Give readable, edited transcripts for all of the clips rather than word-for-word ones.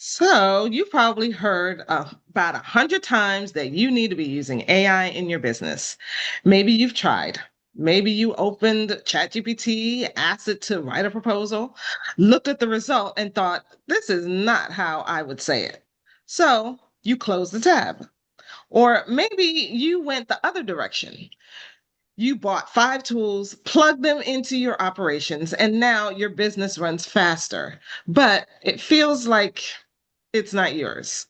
So, you've probably heard about 100 times that you need to be using AI in your business. Maybe you've tried. Maybe you opened ChatGPT, asked it to write a proposal, looked at the result, and thought, this is not how I would say it. So, you closed the tab. Or maybe you went the other direction. You bought 5 tools, plugged them into your operations, and now your business runs faster. But it feels like it's not yours.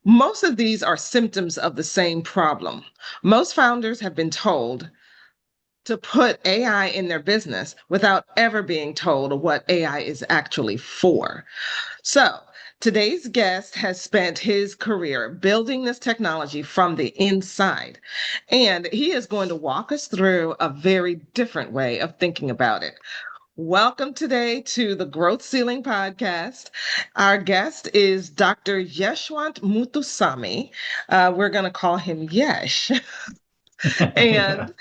Most of these are symptoms of the same problem. Most founders have been told to put AI in their business without ever being told what AI is actually for. So, today's guest has spent his career building this technology from the inside, and he is going to walk us through a very different way of thinking about it. Welcome today to the Growth Ceiling Podcast. Our guest is Dr. Yeshwant Muthusamy. We're going to call him Yesh. Yeah. and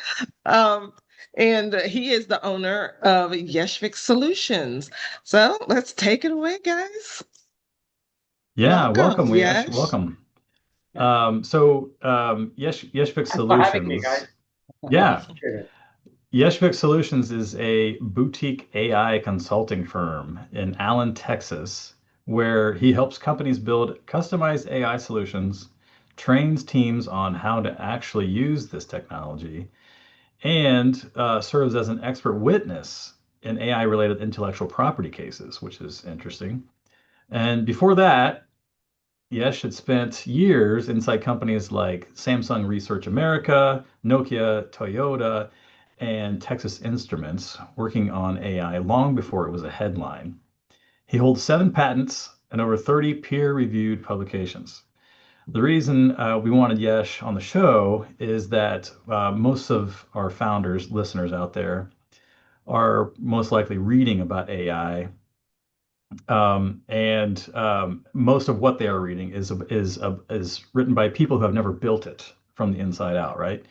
um, and he is the owner of Yeshvik Solutions. So let's take it away, guys. Yeah, Welcome, welcome, Yash. Yesh. Welcome. Yeah. Yeshvik Thanks for having me, Solutions. guys. Yeah, Appreciate it. Yeshvik Solutions is a boutique AI consulting firm in Allen, Texas, where he helps companies build customized AI solutions, trains teams on how to actually use this technology, and serves as an expert witness in AI-related intellectual property cases, which is interesting. And before that, Yesh had spent years inside companies like Samsung Research America, Nokia, Toyota, and Texas Instruments, working on AI long before it was a headline. He holds 7 patents and over 30 peer-reviewed publications. The reason we wanted Yesh on the show is that most of our founders, listeners out there, are most likely reading about AI, and most of what they are reading is written by people who have never built it from the inside out, right?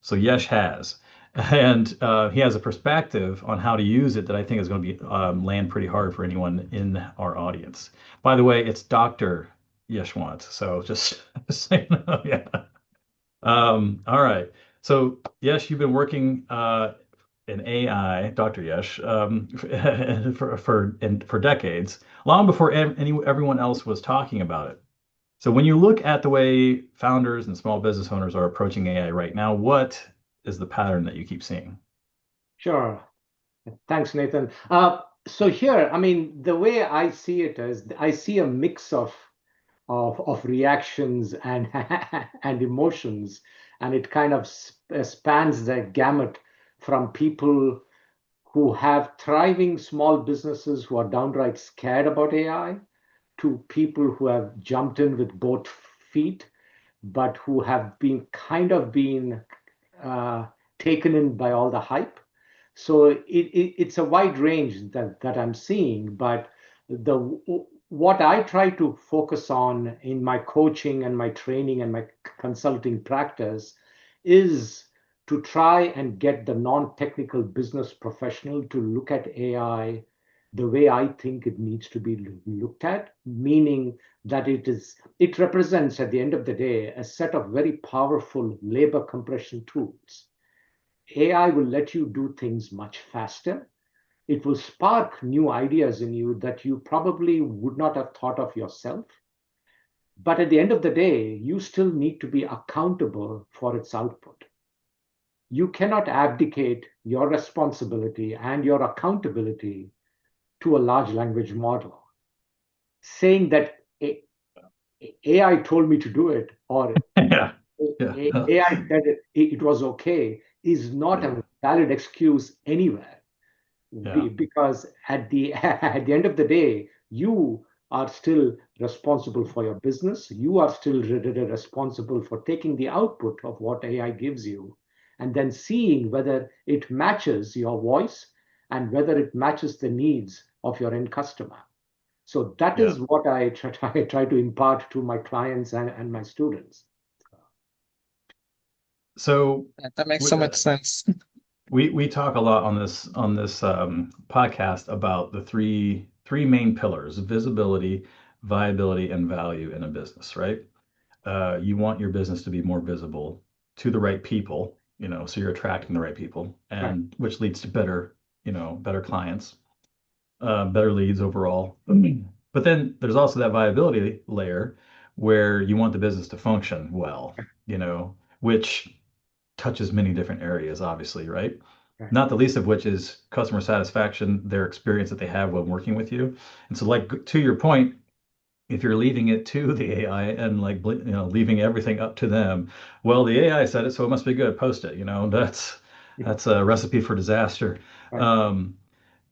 So Yesh has, and he has a perspective on how to use it that I think is going to be land pretty hard for anyone in our audience. By the way, it's Dr. Yeshwant, so just so you know, yeah. All right. So, Yesh, you've been working in AI, Dr. Yesh, for decades, long before everyone else was talking about it. So, when you look at the way founders and small business owners are approaching AI right now, what is the pattern that you keep seeing? Sure. Thanks, Nathan. So here, I mean, the way I see it is I see a mix of reactions and and emotions, and it kind of spans the gamut from people who have thriving small businesses who are downright scared about AI to people who have jumped in with both feet but who have been uh, taken in by all the hype. So it's a wide range that I'm seeing, but the what I try to focus on in my coaching and my training and my consulting practice is to try and get the non-technical business professional to look at AI the way I think it needs to be looked at, meaning that it represents at the end of the day a set of very powerful labor compression tools. AI will let you do things much faster. It will spark new ideas in you that you probably would not have thought of yourself. But at the end of the day, you still need to be accountable for its output. You cannot abdicate your responsibility and your accountability to a large language model, saying that AI told me to do it or Yeah, yeah, AI said it was okay is not yeah, a valid excuse anywhere. yeah, Because at the at the end of the day, you are still responsible for your business. You are still responsible for taking the output of what AI gives you and then seeing whether it matches your voice and whether it matches the needs of your end customer. So that yeah. is what I try to impart to my clients and my students. So. That makes so much sense. We talk a lot on this podcast about the three main pillars: visibility, viability and value in a business, right? You want your business to be more visible to the right people, so you're attracting the right people, Right. and which leads to better, better clients, better leads overall. But then there's also that viability layer where you want the business to function well, which touches many different areas, obviously, right? Right. Not the least of which is customer satisfaction, their experience that they have when working with you. And so, like, to your point, if you're leaving it to the AI and leaving everything up to them, well, the AI said it, so it must be good. Post it. That's a recipe for disaster. Right. Um,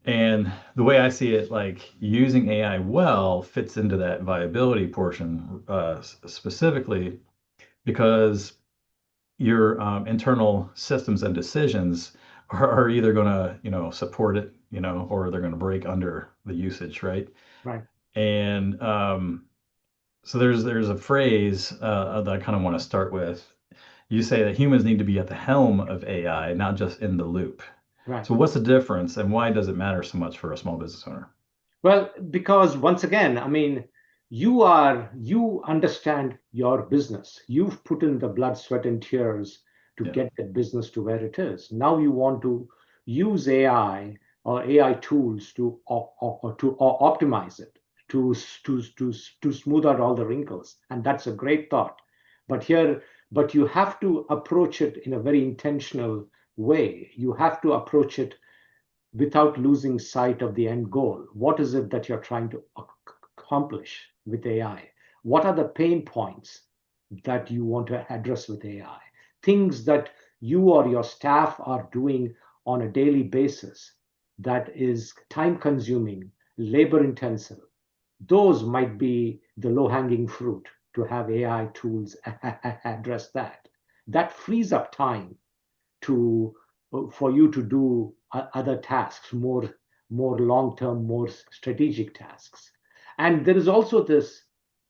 and the way I see it, like using AI well fits into that viability portion specifically because your internal systems and decisions are either going to, support it, or they're going to break under the usage, right? Right. And so there's a phrase that I kind of want to start with. You say that humans need to be at the helm of AI, not just in the loop. Right. So what's the difference, and why does it matter so much for a small business owner? Well, because once again, I mean, you understand your business. You've put in the blood, sweat, and tears to Yeah, get that business to where it is. Now you want to use AI or AI tools to optimize it, to smooth out all the wrinkles, and that's a great thought. But you have to approach it in a very intentional way. You have to approach it without losing sight of the end goal. What is it that you're trying to accomplish with AI? What are the pain points that you want to address with AI? Things that you or your staff are doing on a daily basis that is time consuming, labor intensive. Those might be the low hanging fruit to have AI tools address that. That frees up time to for you to do other tasks, more long-term, more strategic tasks. And there is also this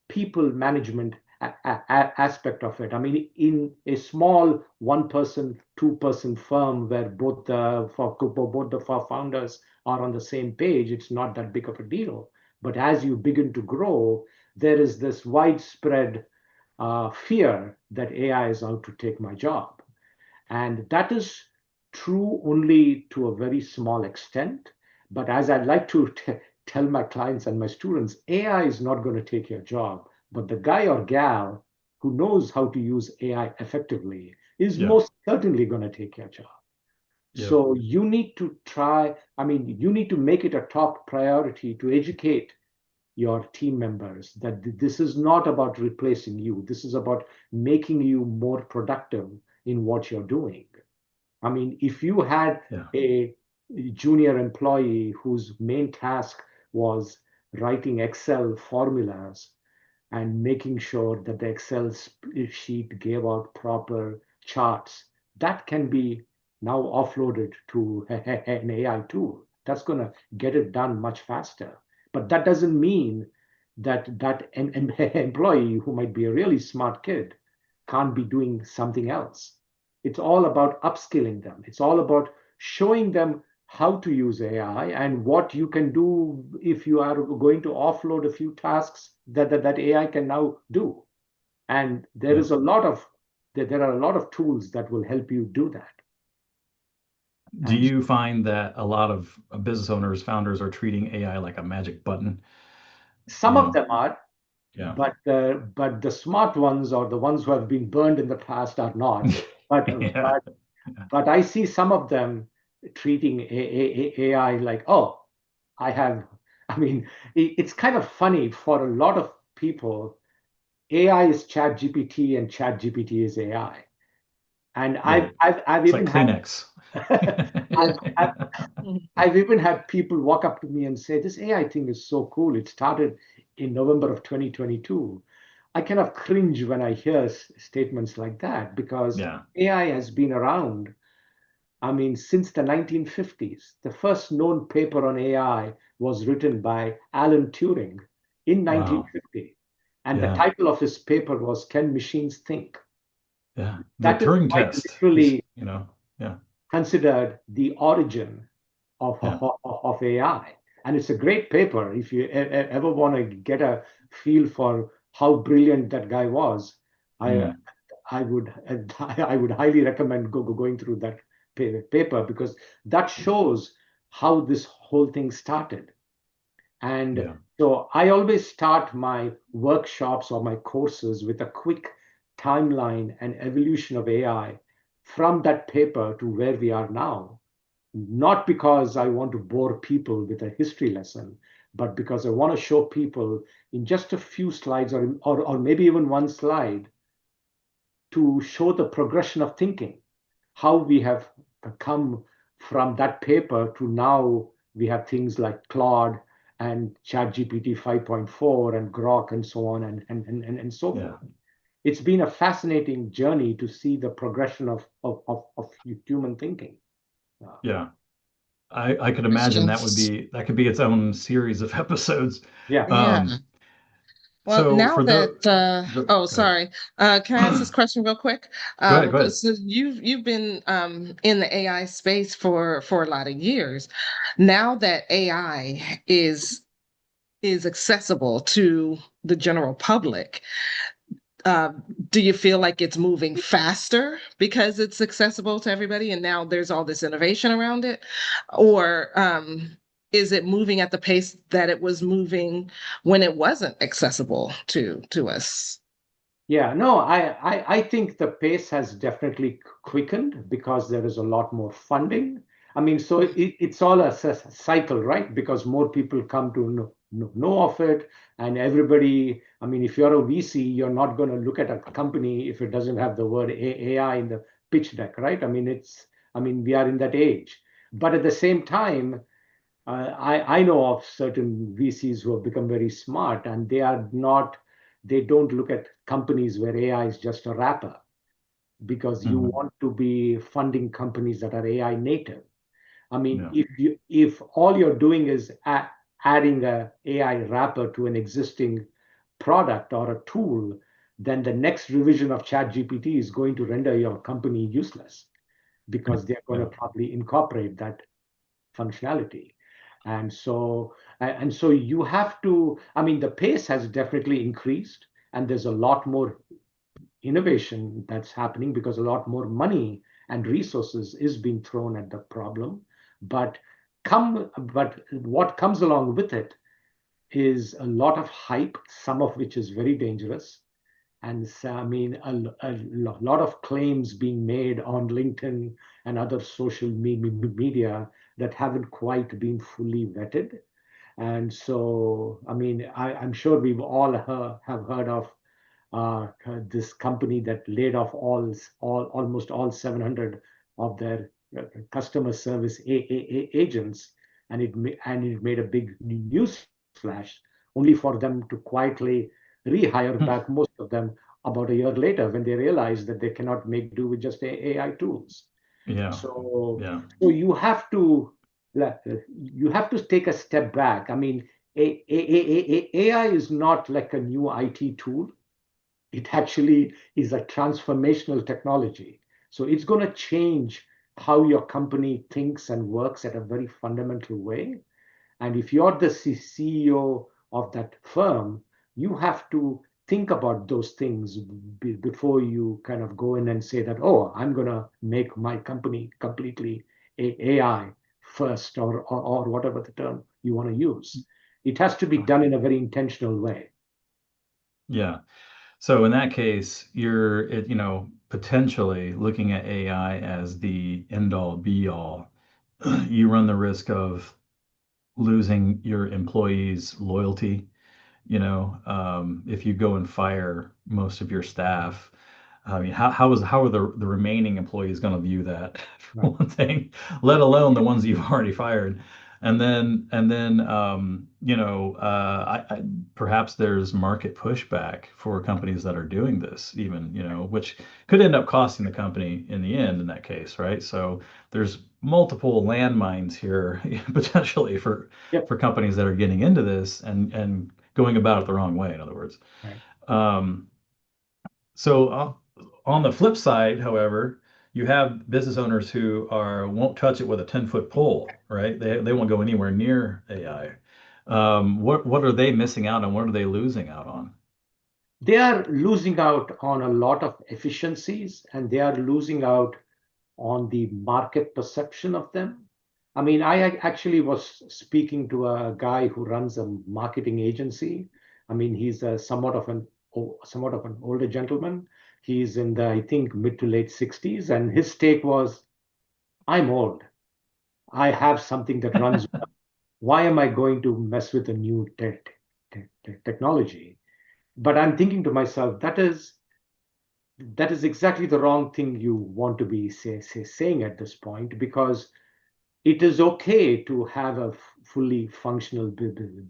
people management aspect of it. I mean, in a small one-person, two-person firm where both the founders are on the same page, it's not that big of a deal. But as you begin to grow, there is this widespread fear that AI is out to take my job. And that is true only to a very small extent. But as I'd like to tell my clients and my students, AI is not going to take your job. But the guy or gal who knows how to use AI effectively is yeah, most certainly going to take your job. yep, So you need to you need to make it a top priority to educate your team members that this is not about replacing you. This is about making you more productive in what you're doing. I mean, if you had yeah, a junior employee whose main task was writing Excel formulas and making sure that the Excel sheet gave out proper charts, that can be now offloaded to an AI tool. That's going to get it done much faster. But that doesn't mean that an employee who might be a really smart kid can't be doing something else. It's all about upskilling them. It's all about showing them how to use AI and what you can do if you are going to offload a few tasks that AI can now do. And yeah. there are a lot of tools that will help you do that. Do And you find that a lot of business owners, founders are treating AI like a magic button? You some of know, them are, yeah, but the smart ones or the ones who have been burned in the past are not. But yeah, but I see some of them treating AI like, oh, I have. I mean, it's kind of funny for a lot of people. AI is Chat GPT and Chat GPT is AI. And right. I've It's like even had Kleenex. I've, I've even had people walk up to me and say, this AI thing is so cool. It started in November of 2022. I kind of cringe when I hear statements like that because Yeah. AI has been around, I mean, since the 1950s. The first known paper on AI was written by Alan Turing in Wow. 1950. And the Yeah. title of his paper was Can Machines Think? Yeah. The That is Turing quite test is, literally yeah. considered the origin Yeah. of AI. and it's a great paper. If you ever want to get a feel for how brilliant that guy was, I Mm. I would I would highly recommend going through that paper, because that shows how this whole thing started. And Yeah. so I always start my workshops or my courses with a quick timeline and evolution of AI from that paper to where we are now. Not because I want to bore people with a history lesson, but because I want to show people in just a few slides, or maybe even one slide, to show the progression of thinking, how we have come from that paper to now we have things like Claude and ChatGPT 5.4 and Grok and so on, and so Yeah. forth. It's been a fascinating journey to see the progression of human thinking. Uh, Yeah. I could imagine Questions. that could be its own series of episodes. yeah. Yeah. Um, Well, so now for that oh, go ahead. sorry. Can I ask this question real quick? Go ahead, go ahead. So you've been in the AI space for a lot of years. Now that AI is accessible to the general public, uh, do you feel like it's moving faster because it's accessible to everybody and now there's all this innovation around it? Or is it moving at the pace that it was moving when it wasn't accessible to us? Yeah, no, I think the pace has definitely quickened because there is a lot more funding. I mean, so it's all a cycle, right? Because more people come to know of it, and everybody, I mean, if you're a VC, you're not going to look at a company if it doesn't have the word AI in the pitch deck, right? I mean, we are in that age. But at the same time, I know of certain VCs who have become very smart, and they don't look at companies where AI is just a wrapper, because you Mhm. want to be funding companies that are AI native. I mean, Yeah. if all you're doing is adding a AI wrapper to an existing product or a tool, then the next revision of ChatGPT is going to render your company useless, because they're going to Yeah. probably incorporate that functionality. And so you have to, I mean, the pace has definitely increased, and there's a lot more innovation that's happening because a lot more money and resources is being thrown at the problem. But but what comes along with it is a lot of hype, some of which is very dangerous. And so, I mean, lot of claims being made on LinkedIn and other social media that haven't quite been fully vetted. And so, I mean, I'm sure we've all have heard of this company that laid off almost all 700 of their customer service agents, and it made a big news flash, only for them to quietly rehire Hmm. back most of them about a year later when they realized that they cannot make do with just AI tools. Yeah. So, Yeah. so you have to take a step back. I mean, AI is not like a new IT tool. It actually is a transformational technology. So it's going to change how your company thinks and works at a very fundamental way. And if you're the CEO of that firm, you have to think about those things before you kind of go in and say that, oh, I'm going to make my company completely AI first, or whatever the term you want to use. It has to be done in a very intentional way. Yeah. So in that case, potentially looking at AI as the end all be all. You run the risk of losing your employees' loyalty. If you go and fire most of your staff, I mean, how are the remaining employees going to view that for Right. one thing, let alone the ones you've already fired? And then perhaps there's market pushback for companies that are doing this, even, which could end up costing the company in the end in that case, right? So there's multiple landmines here potentially Yep. for companies that are getting into this and going about it the wrong way, in other words. Right. Um, so on the flip side, however, you have business owners who won't touch it with a 10-foot pole, right? They won't go anywhere near AI. What are they missing out on? What are they losing out on? They are losing out on a lot of efficiencies, and they are losing out on the market perception of them. I mean, actually was speaking to a guy who runs a marketing agency. I mean, he's somewhat of an older gentleman. He's in the, I think, mid to late 60s, and his take was, "I'm old. I have something that runs. Why am I going to mess with a new technology?" But I'm thinking to myself, that is exactly the wrong thing you want to be saying at this point, because it is okay to have a fully functional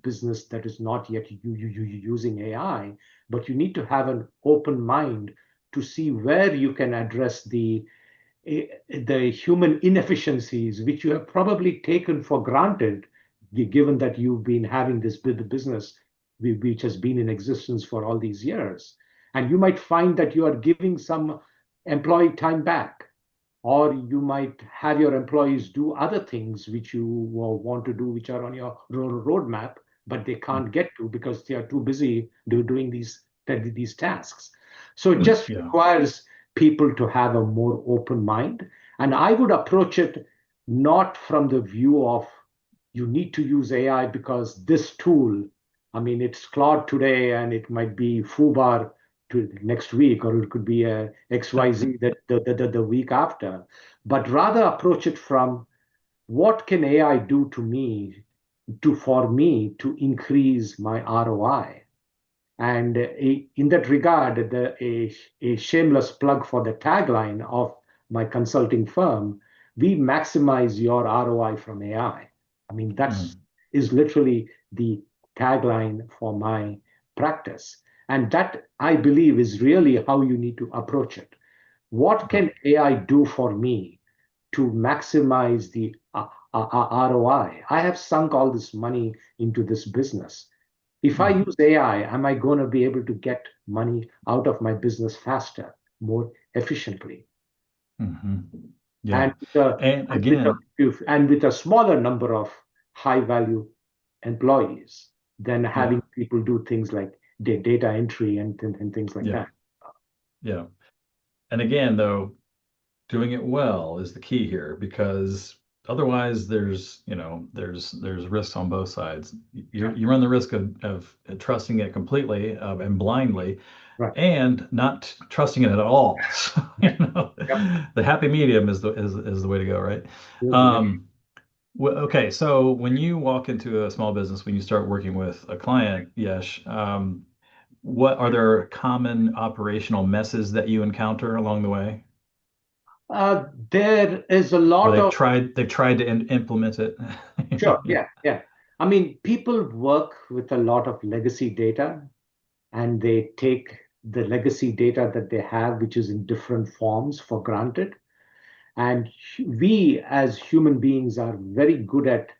business that is not yet using AI, but you need to have an open mind to see where you can address the human inefficiencies, which you have probably taken for granted, given that you've been having this business which has been in existence for all these years. And you might find that you are giving some employee time back, or you might have your employees do other things which you want to do, which are on your roadmap, but they can't get to because they are too busy doing these tasks. So it just Yeah. requires people to have a more open mind. And I would approach it not from the view of you need to use AI because this tool, I mean, it's Claude today and it might be Fubar to next week, or it could be a XYZ the week after, but rather approach it from what can AI do to me, for me to increase my ROI. And in that regard, a shameless plug for the tagline of my consulting firm: we maximize your ROI from AI. I mean, that's is literally the tagline for my practice. And that, I believe, is really how you need to approach it. What can AI do for me to maximize the ROI? I have sunk all this money into this business. If I use AI, am I going to be able to get money out of my business faster, more efficiently? Mm-hmm. Yeah. And with a, And and with again, and with a smaller number of high value employees than yeah, having people do things like data entry and things like yeah, that. yeah. And again, though, doing it well is the key here, because otherwise there's risks on both sides. You run the risk of trusting it completely and blindly, Right. and not trusting it at all. So, Yep. the happy medium is the way to go, right? Yep. Um, okay, so when you walk into a small business, when you start working with a client, Yesh, what are there common operational messes that you encounter along the way? There is a Or lot of they've tried to implement it. sure, yeah, yeah. I mean, people work with a lot of legacy data, and they take the legacy data that they have, which is in different forms, for granted. And we as human beings are very good at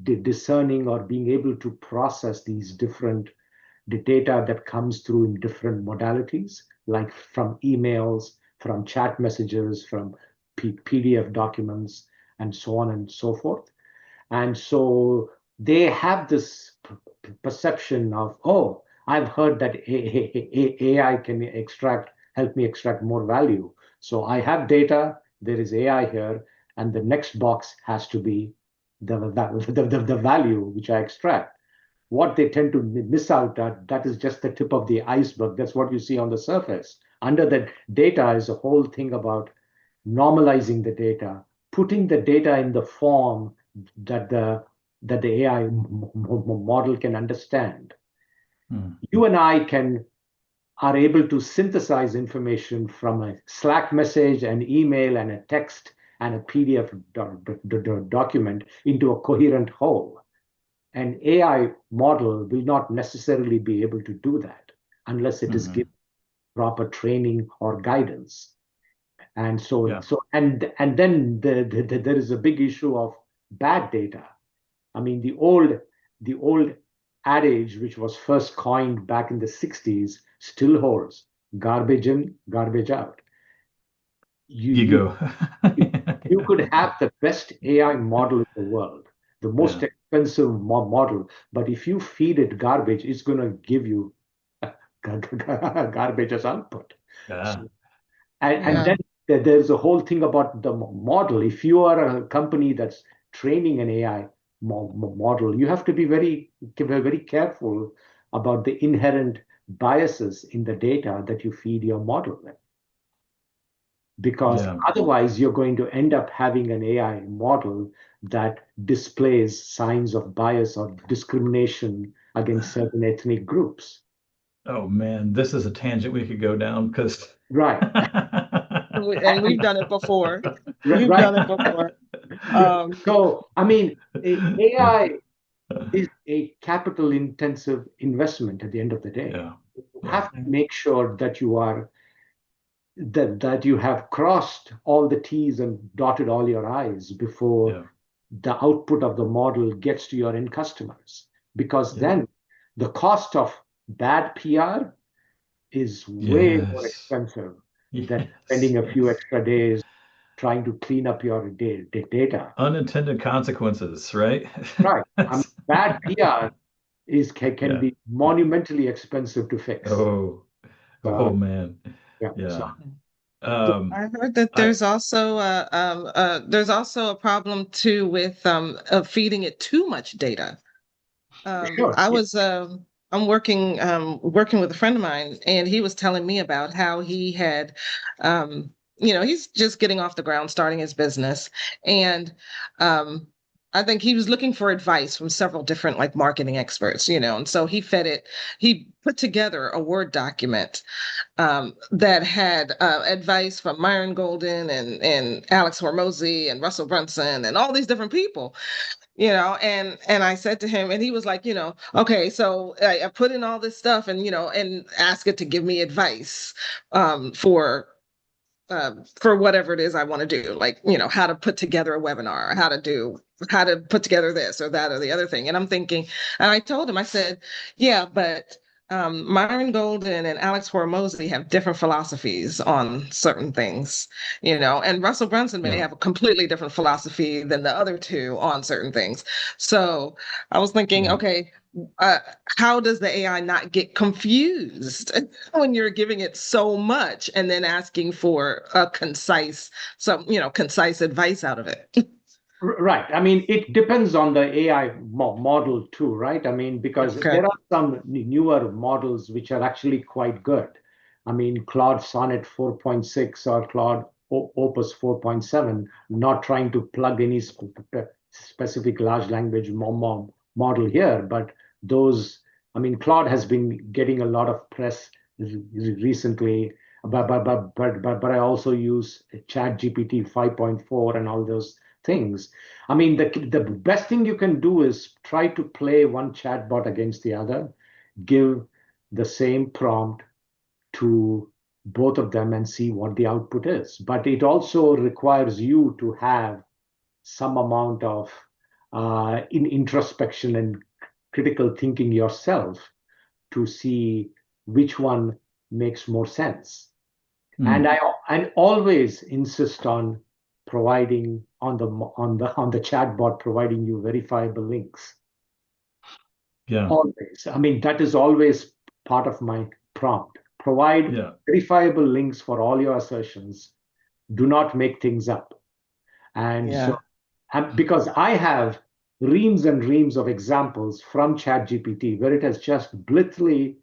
discerning or being able to process these different the data that comes through in different modalities, like from emails, from chat messages, from PDF documents, and so on and so forth. And so they have this perception of, oh, I've heard that AI can help me extract more value. So I have data, there is AI here, and the next box has to be the value which I extract. What they tend to miss out at, that is just the tip of the iceberg. That's what you see on the surface. Under the data is a whole thing about normalizing the data, putting the data in the form that the AI model can understand. Hmm. You and I are able to synthesize information from a Slack message, an email, and a text and a PDF document into a coherent whole. An AI model will not necessarily be able to do that unless it is given Hmm. proper training or guidance. And Yeah. and then there is a big issue of bad data. I mean, the old adage, which was first coined back in the 60s, still holds: garbage in, garbage out. you Ego. you could have the best AI model in the world, the most Yeah. expensive model, but if you feed it garbage, it's going to give you garbage as output. Yeah. So, and Yeah. then there's a whole thing about the model. If you are a company that's training an AI model, you have to be very careful about the inherent biases in the data that you feed your model with, because Yeah. otherwise you're going to end up having an AI model that displays signs of bias or discrimination against certain ethnic groups. Oh man, this is a tangent we could go down because Right. And we've done it before. We've Right. done it before. Um, So, I mean, AI is a capital intensive investment at the end of the day. Yeah. You Yeah. have to make sure that that you have crossed all the T's and dotted all your I's before Yeah. the output of the model gets to your end customers. Because Yeah. then the cost of bad PR is way more Yes. expensive than Yes. spending a few Yes. extra days trying to clean up your data. Unintended consequences, right? Right. I mean, bad PR can Yeah. be monumentally expensive to fix. Oh, oh So man. yeah. So Yeah. th- Um, I heard that I there's also a problem too with feeding it too much data. sure. I Yeah. was I'm working with a friend of mine, and he was telling me about how he had he's just getting off the ground, starting his business, and um I think he was looking for advice from several different like marketing experts, and so he put together a Word document that had advice from Myron Golden and Alex Hormozy and Russell Brunson and all these different people, and I said to him, and he was like, okay, so I put in all this stuff, and and ask it to give me advice for whatever it is I want to do, like how to put together a webinar, how to put together this or that or the other thing. And I'm thinking, and I told him, I said, yeah, but Myron Golden and Alex Hormozy have different philosophies on certain things, and Russell Brunson may yeah. have a completely different philosophy than the other two on certain things. So I was thinking, Yeah. okay, uh, how does the AI not get confused when you're giving it so much and then asking for a concise advice out of it? Right. I mean, it depends on the AI model too, right? I mean, because Okay. there are some newer models which are actually quite good. I mean, Claude Sonnet 4.6 or Claude Opus 4.7, not trying to plug any specific large language model here, but those, I mean, Claude has been getting a lot of press recently, but I also use ChatGPT 5.4 and all those things. I mean, the best thing you can do is try to play one chatbot against the other, give the same prompt to both of them and see what the output is. But it also requires you to have some amount of in introspection and critical thinking yourself to see which one makes more sense. And Mm. I always insist on providing on the chatbot providing you verifiable links. Yeah. Always. I mean, that is always part of my prompt. Provide Yeah. verifiable links for all your assertions. Do not make things up. And so, Yeah. because I have reams and reams of examples from ChatGPT where it has just blithely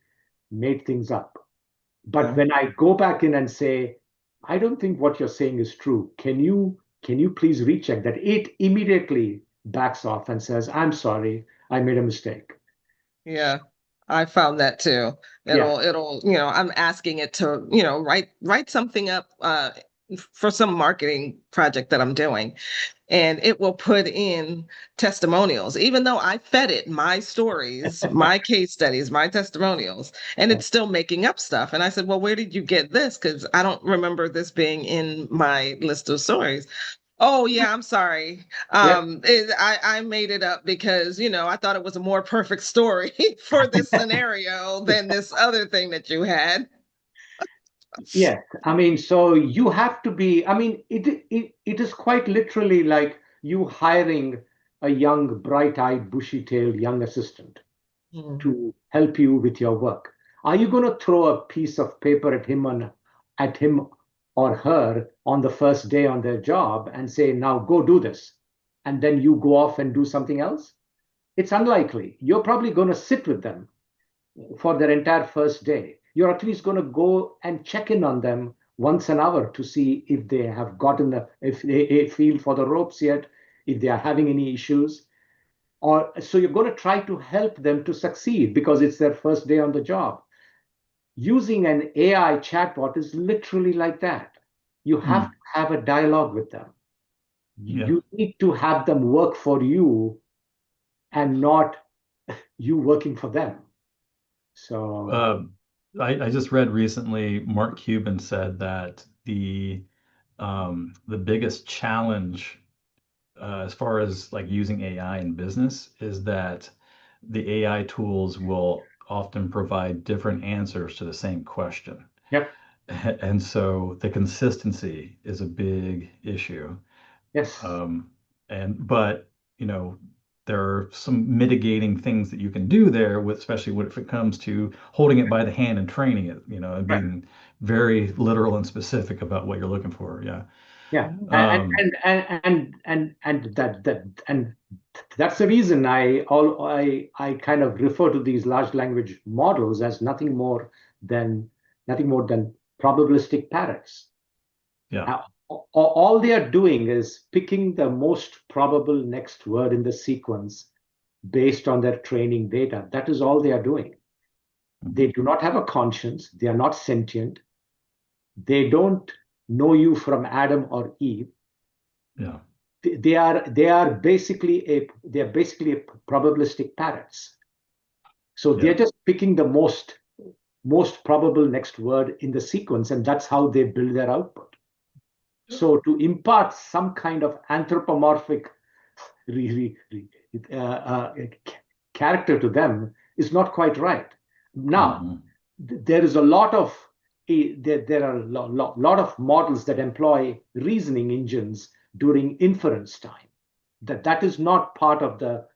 made things up. But Yeah. when I go back in and say, I don't think what you're saying is true, can you please recheck that? It immediately backs off and says, I'm sorry, I made a mistake. Yeah. I found that too. Yeah, It'll, I'm asking it to, write something up for some marketing project that I'm doing, and it will put in testimonials, even though I fed it my stories, my case studies, my testimonials, and it's still making up stuff. And I said, well, where did you get this? Because I don't remember this being in my list of stories. Oh yeah, I'm sorry. yeah. I made it up because I thought it was a more perfect story for this scenario than this other thing that you had. Yes, I mean, so you have to be, I mean, it is quite literally like you hiring a young, bright-eyed, bushy-tailed young assistant Mm. to help you with your work. Are you going to throw a piece of paper at him or her on the first day on their job and say, now go do this, and then you go off and do something else? It's unlikely. You're probably going to sit with them for their entire first day. You're at least going to go and check in on them once an hour to see if they have gotten if they feel for the ropes yet, if they are having any issues. Or so you're going to try to help them to succeed because it's their first day on the job. Using an AI chatbot is literally like that. You have to have a dialogue with them. Yeah. You need to have them work for you and not you working for them. So I just read recently, Mark Cuban said that the biggest challenge as far as like using AI in business is that the AI tools will often provide different answers to the same question. yep, And so the consistency is a big issue. yes, Um, but you know, there are some mitigating things that you can do there with, especially if it comes to holding it by the hand and training it, and right. being very literal and specific about what you're looking for. Yeah. Yeah, Um, and that's the reason I kind of refer to these large language models as than nothing more than probabilistic parrots. yeah. All they are doing is picking the most probable next word in the sequence based on their training data. That is all they are doing. They do not have a conscience. They are not sentient. They don't know you from Adam or Eve. Yeah. They are basically a probabilistic parrots. So they're Yeah. just picking the most probable next word in the sequence, and that's how they build their output. So to impart some kind of anthropomorphic re, re, uh, uh, character to them is not quite right. Now, Mhm. there is a lot of there are lot of models that employ reasoning engines during inference time. That is not part of the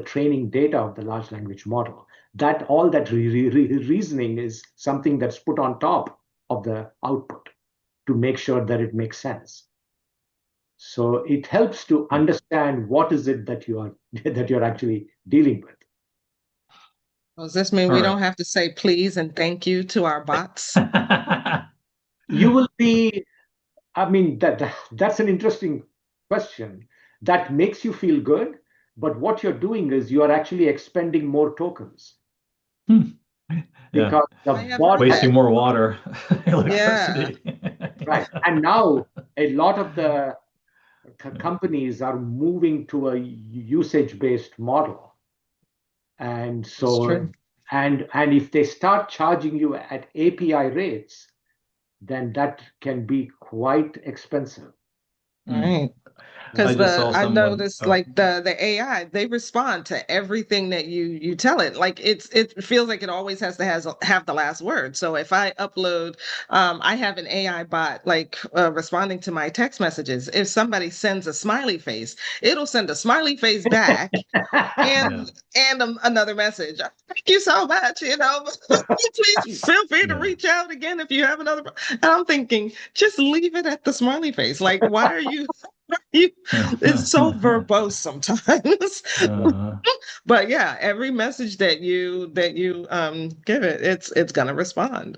training data of the large language model. That all that reasoning is something that's put on top of the output to make sure that it makes sense. So it helps to Yeah. understand what is it that you are that you're actually dealing with. Does this mean All we right. don't have to say please and thank you to our bots? You will be, I mean, that's an interesting question. That makes you feel good, but what you're doing is you are actually expending more tokens Yeah. because the I have bot heard has, Wasting that. more water, Yeah. electricity. right. And now a lot of the companies are moving to a usage-based model. And It's so, true. and if they start charging you at API rates, then that can be quite expensive. Mm. Right. I Because just saw I someone. noticed Oh, like the AI, they respond to everything that you tell it. Like it feels like it always has to have the last word. So if I upload, I have an AI bot like responding to my text messages. If somebody sends a smiley face, it'll send a smiley face back yeah. and another message. Thank you so much. Please feel free to Yeah. reach out again if you have another. And I'm thinking, just leave it at the smiley face. Like, why are you? It's so verbose sometimes. Uh, But yeah, every message that you give it, it's gonna respond.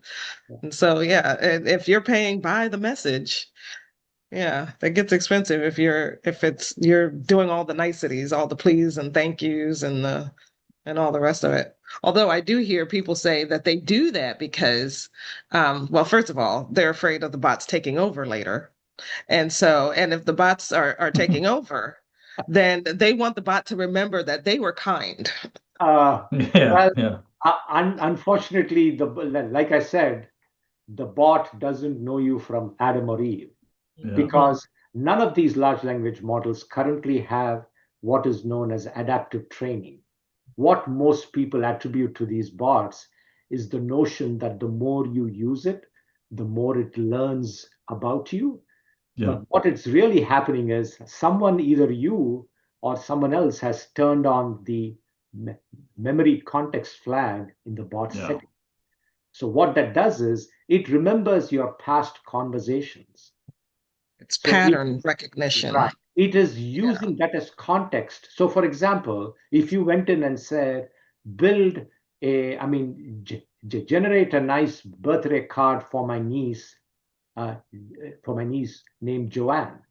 And so yeah, and if you're paying by the message, yeah, that gets expensive if you're doing all the niceties, all the please and thank yous and all the rest of it. Although I do hear people say that they do that because, well, first of all, they're afraid of the bots taking over later. And if the bots are taking over, then they want the bot to remember that they were kind. uh, yeah. well, Yeah. unfortunately, like I said, the bot doesn't know you from Adam or Eve Yeah. Mhm. because none of these large language models currently have what is known as adaptive training. What most people attribute to these bots is the notion that the more you use it, the more it learns about you. Yeah. But what it's really happening is someone, either you or someone else, has turned on the memory context flag in the bot Yeah. setting. So what that does is it remembers your past conversations. It's So pattern recognition. right, it is using that as context. So for example, if you went in and said, build a, I mean, generate a nice birthday card for my niece, named Joanne.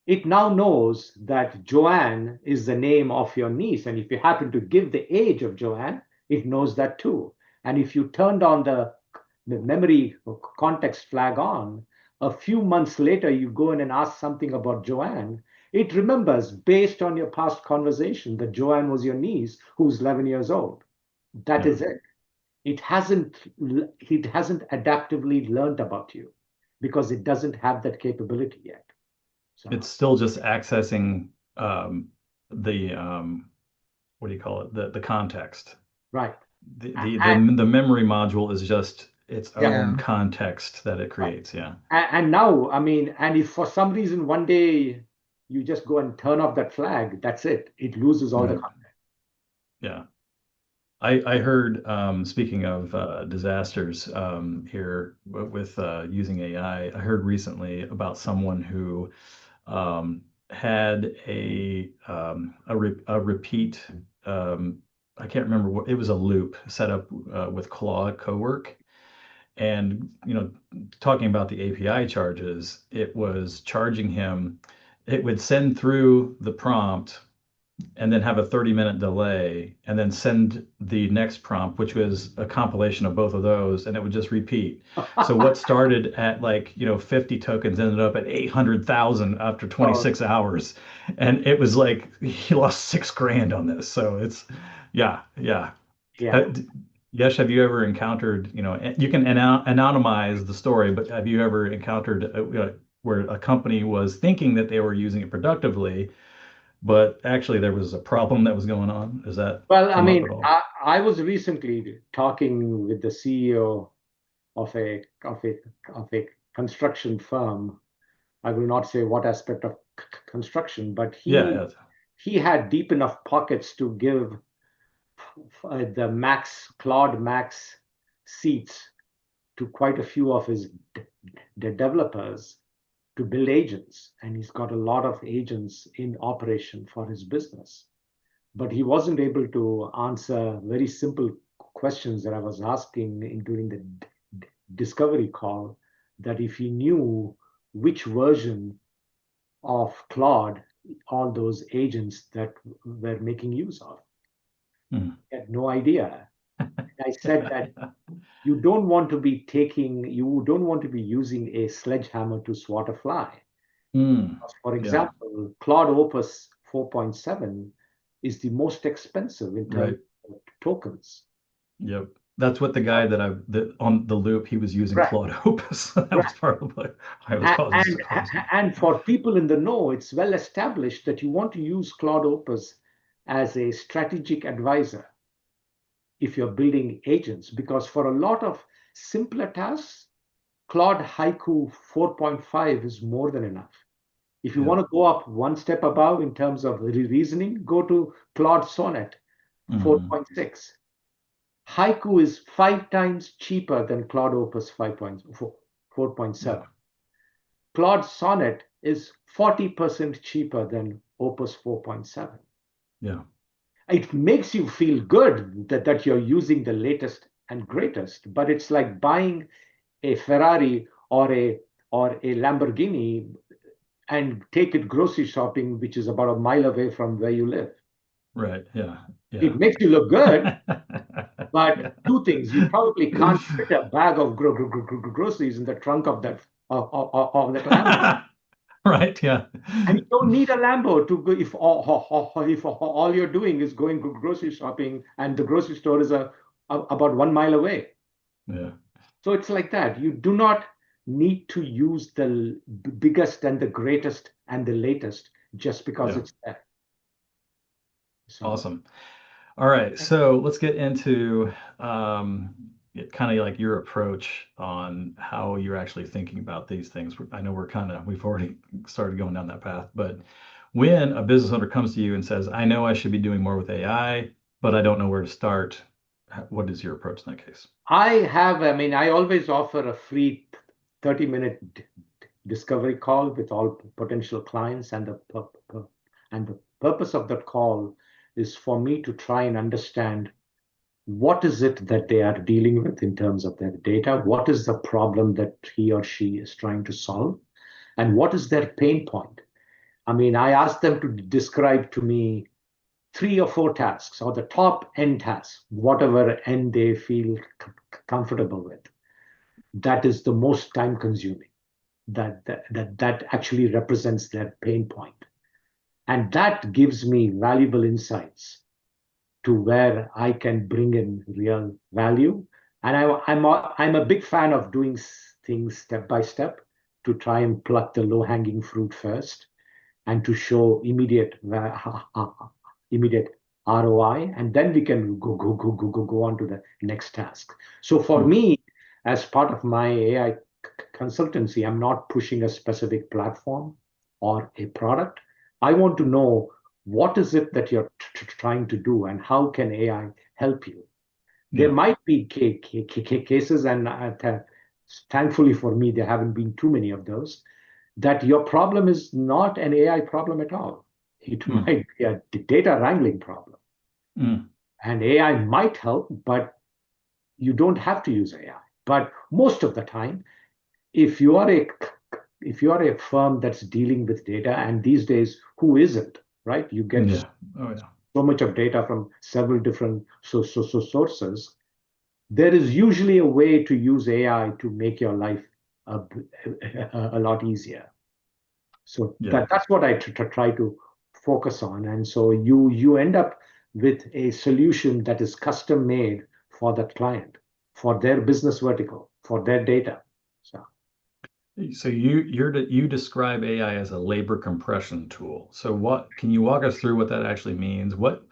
It now knows that Joanne is the name of your niece. And if you happen to give the age of Joanne, it knows that too. And if you turned on the memory context flag on, a few months later, you go in and ask something about Joanne, it remembers based on your past conversation that Joanne was your niece who's 11 years old. That is it. It hasn't adaptively learned about you because it doesn't have that capability yet. So It's still just accessing the what do you call it? The context. right. The memory module is just its own Yeah. context that it creates. Yeah. And now, I mean, and if for some reason one day you just go and turn off that flag, that's it. It loses all the Right. context. Yeah. I heard, speaking of disasters here with using AI, I heard recently about someone who had a repeat, I can't remember what, it was a loop set up with Claude Cowork. And, talking about the API charges, it was charging him, it would send through the prompt and then have a 30-minute delay and then send the next prompt, which was a compilation of both of those, and it would just repeat. So what started at 50 tokens ended up at 800,000 after 26 hours. And it was like he lost $6,000 on this. So it's, yeah. Yesh, have you ever encountered, you can anonymize the story, but have you ever encountered where a company was thinking that they were using it productively, but actually there was a problem that was going on? Does that Well, I come up mean, at all? I was recently talking with the CEO of a construction firm. I will not say what aspect of construction, but Yeah, he had deep enough pockets to give the Claude Max seats to quite a few of his developers to build agents. And he's got a lot of agents in operation for his business. But he wasn't able to answer very simple questions that I was asking during the discovery call, that if he knew which version of Claude all those agents that were making use of. Hmm. He had no idea. I said that you don't want to be using a sledgehammer to swat a fly. For Yeah, example, Claude Opus 4.7 is the most expensive in terms right. of tokens. Yep. That's what the guy that on the loop, he was using Right. Claude Opus. That was part of why I was causing some crazy. And for people in the know, it's well established that you want to use Claude Opus as a strategic advisor if you're building agents, because for a lot of simpler tasks, Claude Haiku 4.5 is more than enough. If you Yeah. want to go up one step above in terms of reasoning, go to Claude Sonnet 4.6. Haiku is 5 times cheaper than Claude Opus 4.7. Yeah. Claude Sonnet is 40% cheaper than Opus 4.7. Yeah. It makes you feel good that you're using the latest and greatest, but it's like buying a Ferrari or a Lamborghini and take it grocery shopping, which is about a mile away from where you live. Right. Yeah. It makes you look good, but Yeah. two things: you probably can't fit a bag of groceries in the trunk of that Lambo. Right. Yeah. And you don't need a Lambo to go if all you're doing is going grocery shopping and the grocery store is about 1 mile away. Yeah. So it's like that. You do not need to use the biggest and the greatest and the latest just because Yeah. it's there. So Awesome. All right, so let's get into kind of like your approach on how you're actually thinking about these things. I know we've already started going down that path, but when a business owner comes to you and says, I know I should be doing more with AI, but I don't know where to start, what is your approach in that case? I always offer a free 30-minute discovery call with all potential clients, and the purpose of that call is for me to try and understand what is it that they are dealing with in terms of their data, what is the problem that he or she is trying to solve, and what is their pain point. I ask them to describe to me 3 or 4 tasks, or the top end tasks, whatever end they feel comfortable with. That is the most time consuming. That actually represents their pain point. And that gives me valuable insights to where I can bring in real value. And I'm a big fan of doing things step by step to try and pluck the low hanging fruit first, and to show immediate ROI, and then we can go on to the next task. So for Hmm. me, as part of my AI consultancy, I'm not pushing a specific platform or a product. I want to know what is it that you're trying to do, and how can AI help you. There Yeah. might be cases, and thankfully for me, there haven't been too many of those, that your problem is not an AI problem at all. It Hmm. might be a data wrangling problem. Hmm. And AI might help, but you don't have to use AI. But most of the time, if you are a if you are a firm that's dealing with data, and these days, who isn't, right? You get Yeah. Oh, yeah. so much of data from several different sources. There is usually a way to use AI to make your life a lot easier. So Yeah. that's what I try to focus on. And so you end up with a solution that is custom made for that client, for their business vertical, for their data. So So you describe AI as a labor compression tool. So what can you walk us through what that actually means? What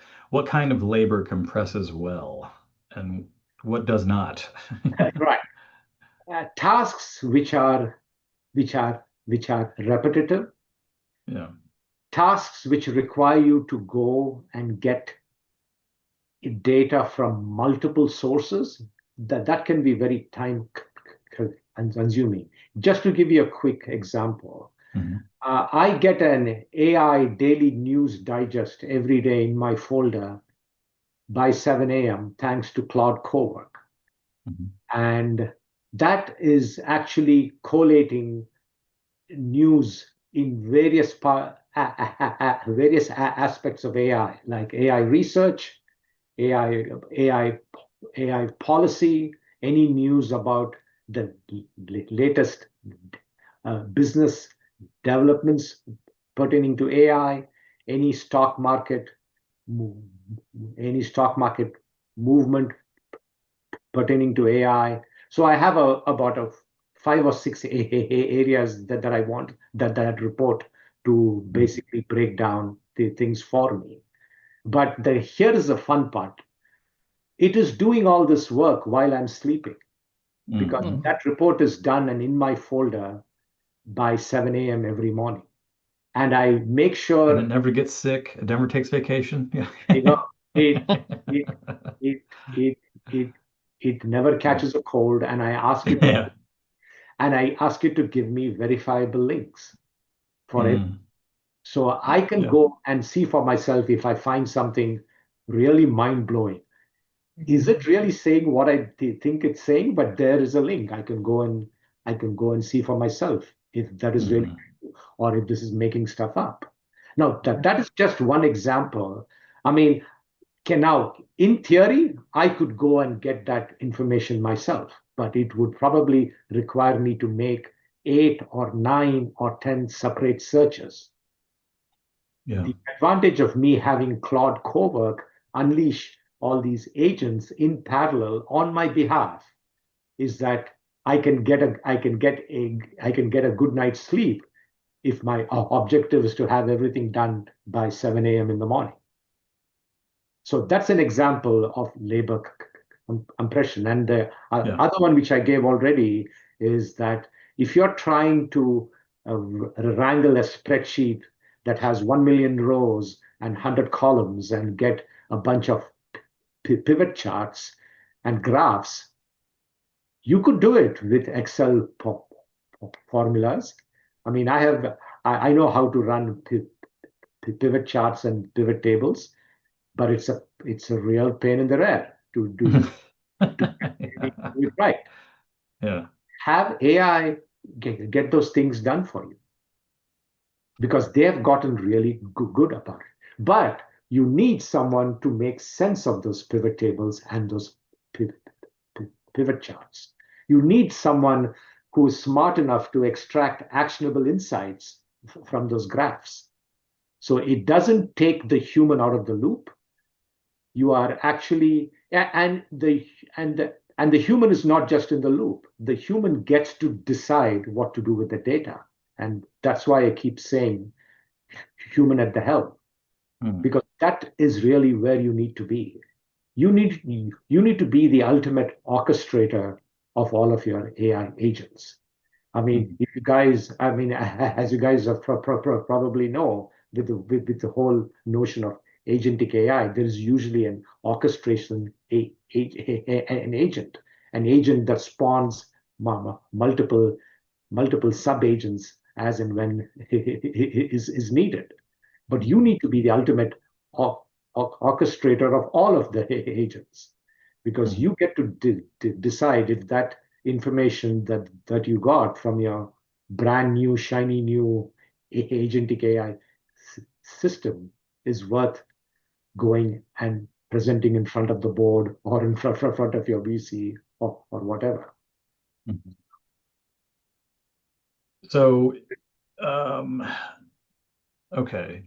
kind of labor compresses well and what does not? right, tasks which are repetitive, Yeah. tasks which require you to go and get data from multiple sources, that can be very time consuming. Just to give you a quick example, Mhm. I get an AI daily news digest every day in my folder by 7 a.m. thanks to Cloud Cowork. Mhm. And that is actually collating news in various aspects of AI, like AI research, AI, AI, AI policy, any news about the latest business developments pertaining to AI, any stock market, any stock market movement pertaining to AI. So I have about 5 or 6 areas that I want that report to Mhm. basically break down the things for me. But here is the fun part. It is doing all this work while I'm sleeping, because Mhm. that report is done and in my folder by 7 a.m. every morning. And I make And it sure, never gets sick. It never takes vacation. Yeah. you know, it it it it it it never catches a cold, and Yeah. I ask it to give me verifiable links for it. Mm. So I can Yeah. go and see for myself if I find something really mind blowing. Is it really saying what I think it's saying? But there is a link. I can go and see for myself if that is really, Mhm. or if this is making stuff up. Now that is just one example. I mean, now in theory, I could go and get that information myself, but it would probably require me to make 8 or 9 or 10 separate searches. Yeah. The advantage of me having Claude Cowork unleash all these agents in parallel on my behalf is that I can get a good night's sleep if my objective is to have everything done by 7 a.m. in the morning. So that's an example of labor compression. And the Yeah. other one, which I gave already, is that if you're trying to wrangle a spreadsheet that has 1 million rows and 100 columns and get a bunch of pivot charts and graphs, you could do it with Excel formulas. I mean, I know how to run pivot charts and pivot tables, but it's a real pain in the rear to do it right. Yeah. Have AI get those things done for you because they have gotten really good about it. But you need someone to make sense of those pivot tables and those pivot charts. You need someone who is smart enough to extract actionable insights from those graphs. So it doesn't take the human out of the loop. You are actually and the human is not just in the loop. The human gets to decide what to do with the data. And that's why I keep saying human at the helm, because that is really where you need to be. You need to be the ultimate orchestrator of all of your AI agents. I mean, if you guys, I mean, as you guys have probably know, with the whole notion of agentic AI, there is usually an orchestration an agent that spawns multiple sub agents as and when is needed. But you need to be the ultimate orchestrator of all of the agents, because you get to decide if that information that you got from your brand new, shiny new agentic AI system is worth going and presenting in front of the board or in front of your VC or whatever. Mhm. So, um, okay.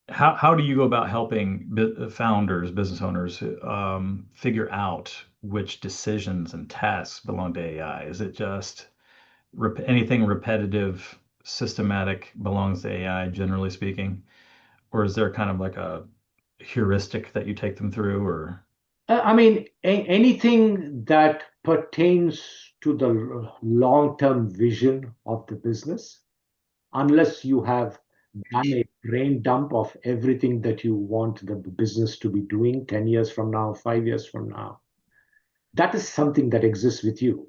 How do you go about helping founders, business owners, figure out which decisions and tasks belong to AI? Is it just anything repetitive, systematic belongs to AI, generally speaking? Or is there kind of like a heuristic that you take them through, or? I mean, anything that pertains to the long-term vision of the business, unless you have done a brain dump of everything that you want the business to be doing 10 years from now, 5 years from now, that is something that exists with you.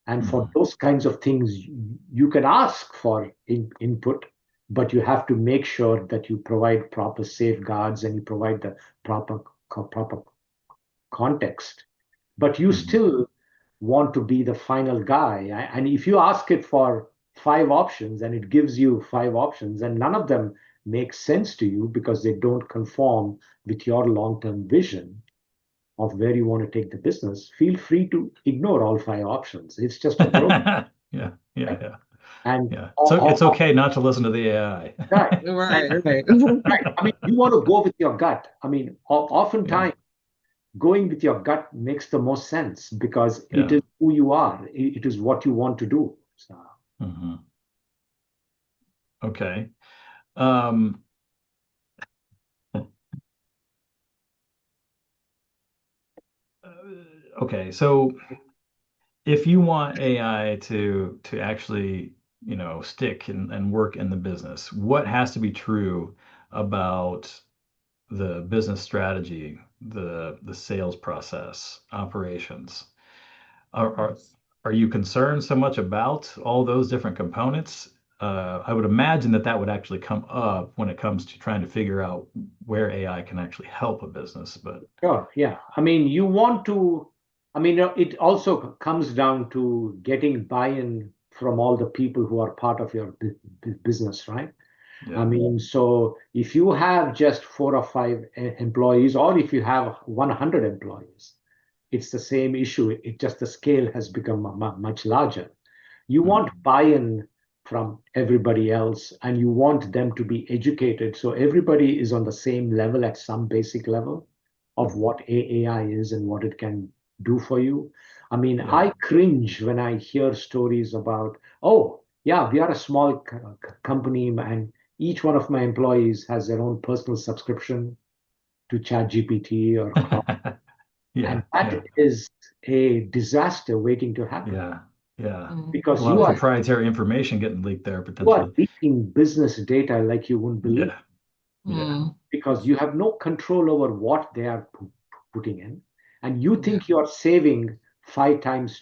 And for Mhm. those kinds of things, you can ask for input, but you have to make sure that you provide proper safeguards and you provide the proper context. But you Mhm. still want to be the final guy. And if you ask it for 5 options and it gives you 5 options and none of them make sense to you because they don't conform with your long-term vision of where you want to take the business, feel free to ignore all 5 options. It's just a program, Yeah, yeah, right? yeah, And yeah. So it's okay not to listen to the AI. right, Right, right. right. I mean, you want to go with your gut. I mean, Yeah, oftentimes going with your gut makes the most sense because it yeah. is who you are. It is what you want to do. So, Hmm. Okay. Um, okay. So if you want AI to actually, stick and work in the business, what has to be true about the business strategy, the sales process, operations? Are are are you concerned so much about all those different components? I would imagine that would actually come up when it comes to trying to figure out where AI can actually help a business. But sure, yeah. I mean, you want to, I mean, it also comes down to getting buy-in from all the people who are part of your business, right? I yeah, mean, so if you have just 4 or 5 employees, or if you have 100 employees, it's the same issue. It just the scale has become much larger. You want mhm, buy-in from everybody else, and you want them to be educated. So everybody is on the same level at some basic level of what AI is and what it can do for you. I mean, yeah, I cringe when I hear stories about, oh, yeah, we are a small company and each one of my employees has their own personal subscription. to ChatGPT or Claude. Yeah, And that yeah, is a disaster waiting to happen yeah, yeah. A because lot of proprietary information getting leaked there you are potentially. leaking business data like you wouldn't believe, Yeah, yeah, because you have no control over what they are putting in, and you Yeah. think you are saving 5 times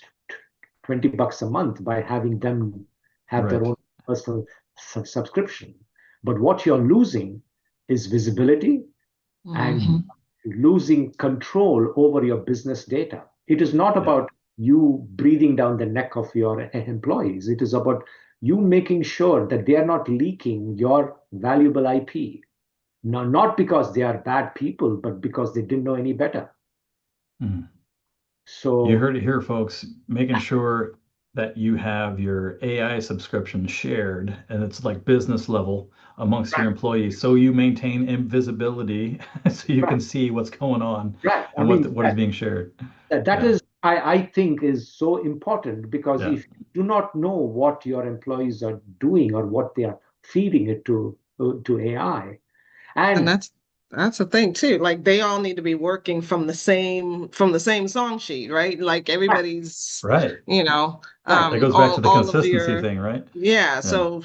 $20 a month by having them have their right. own personal subscription. But what you're losing is visibility and Mhm. losing control over your business data. It is not Yeah. about you breathing down the neck of your employees. It is about you making sure that they are not leaking your valuable IP. No, not because they are bad people, but because they didn't know any better. Mhm. You So, heard it here, folks. Making sure that you have your AI subscription shared and it's like business level amongst your right, employees, so you maintain invisibility, so you right, can see what's going on right. I and mean, what is being shared. that Yeah, is, I think, is so important, because yeah, if you do not know what your employees are doing or what they are feeding it to AI, And and that's the thing too. Like they all need to be working from the same song sheet, right? Like everybody's, right. right, That goes back to the all of consistency your thing, right? yeah. Yeah, So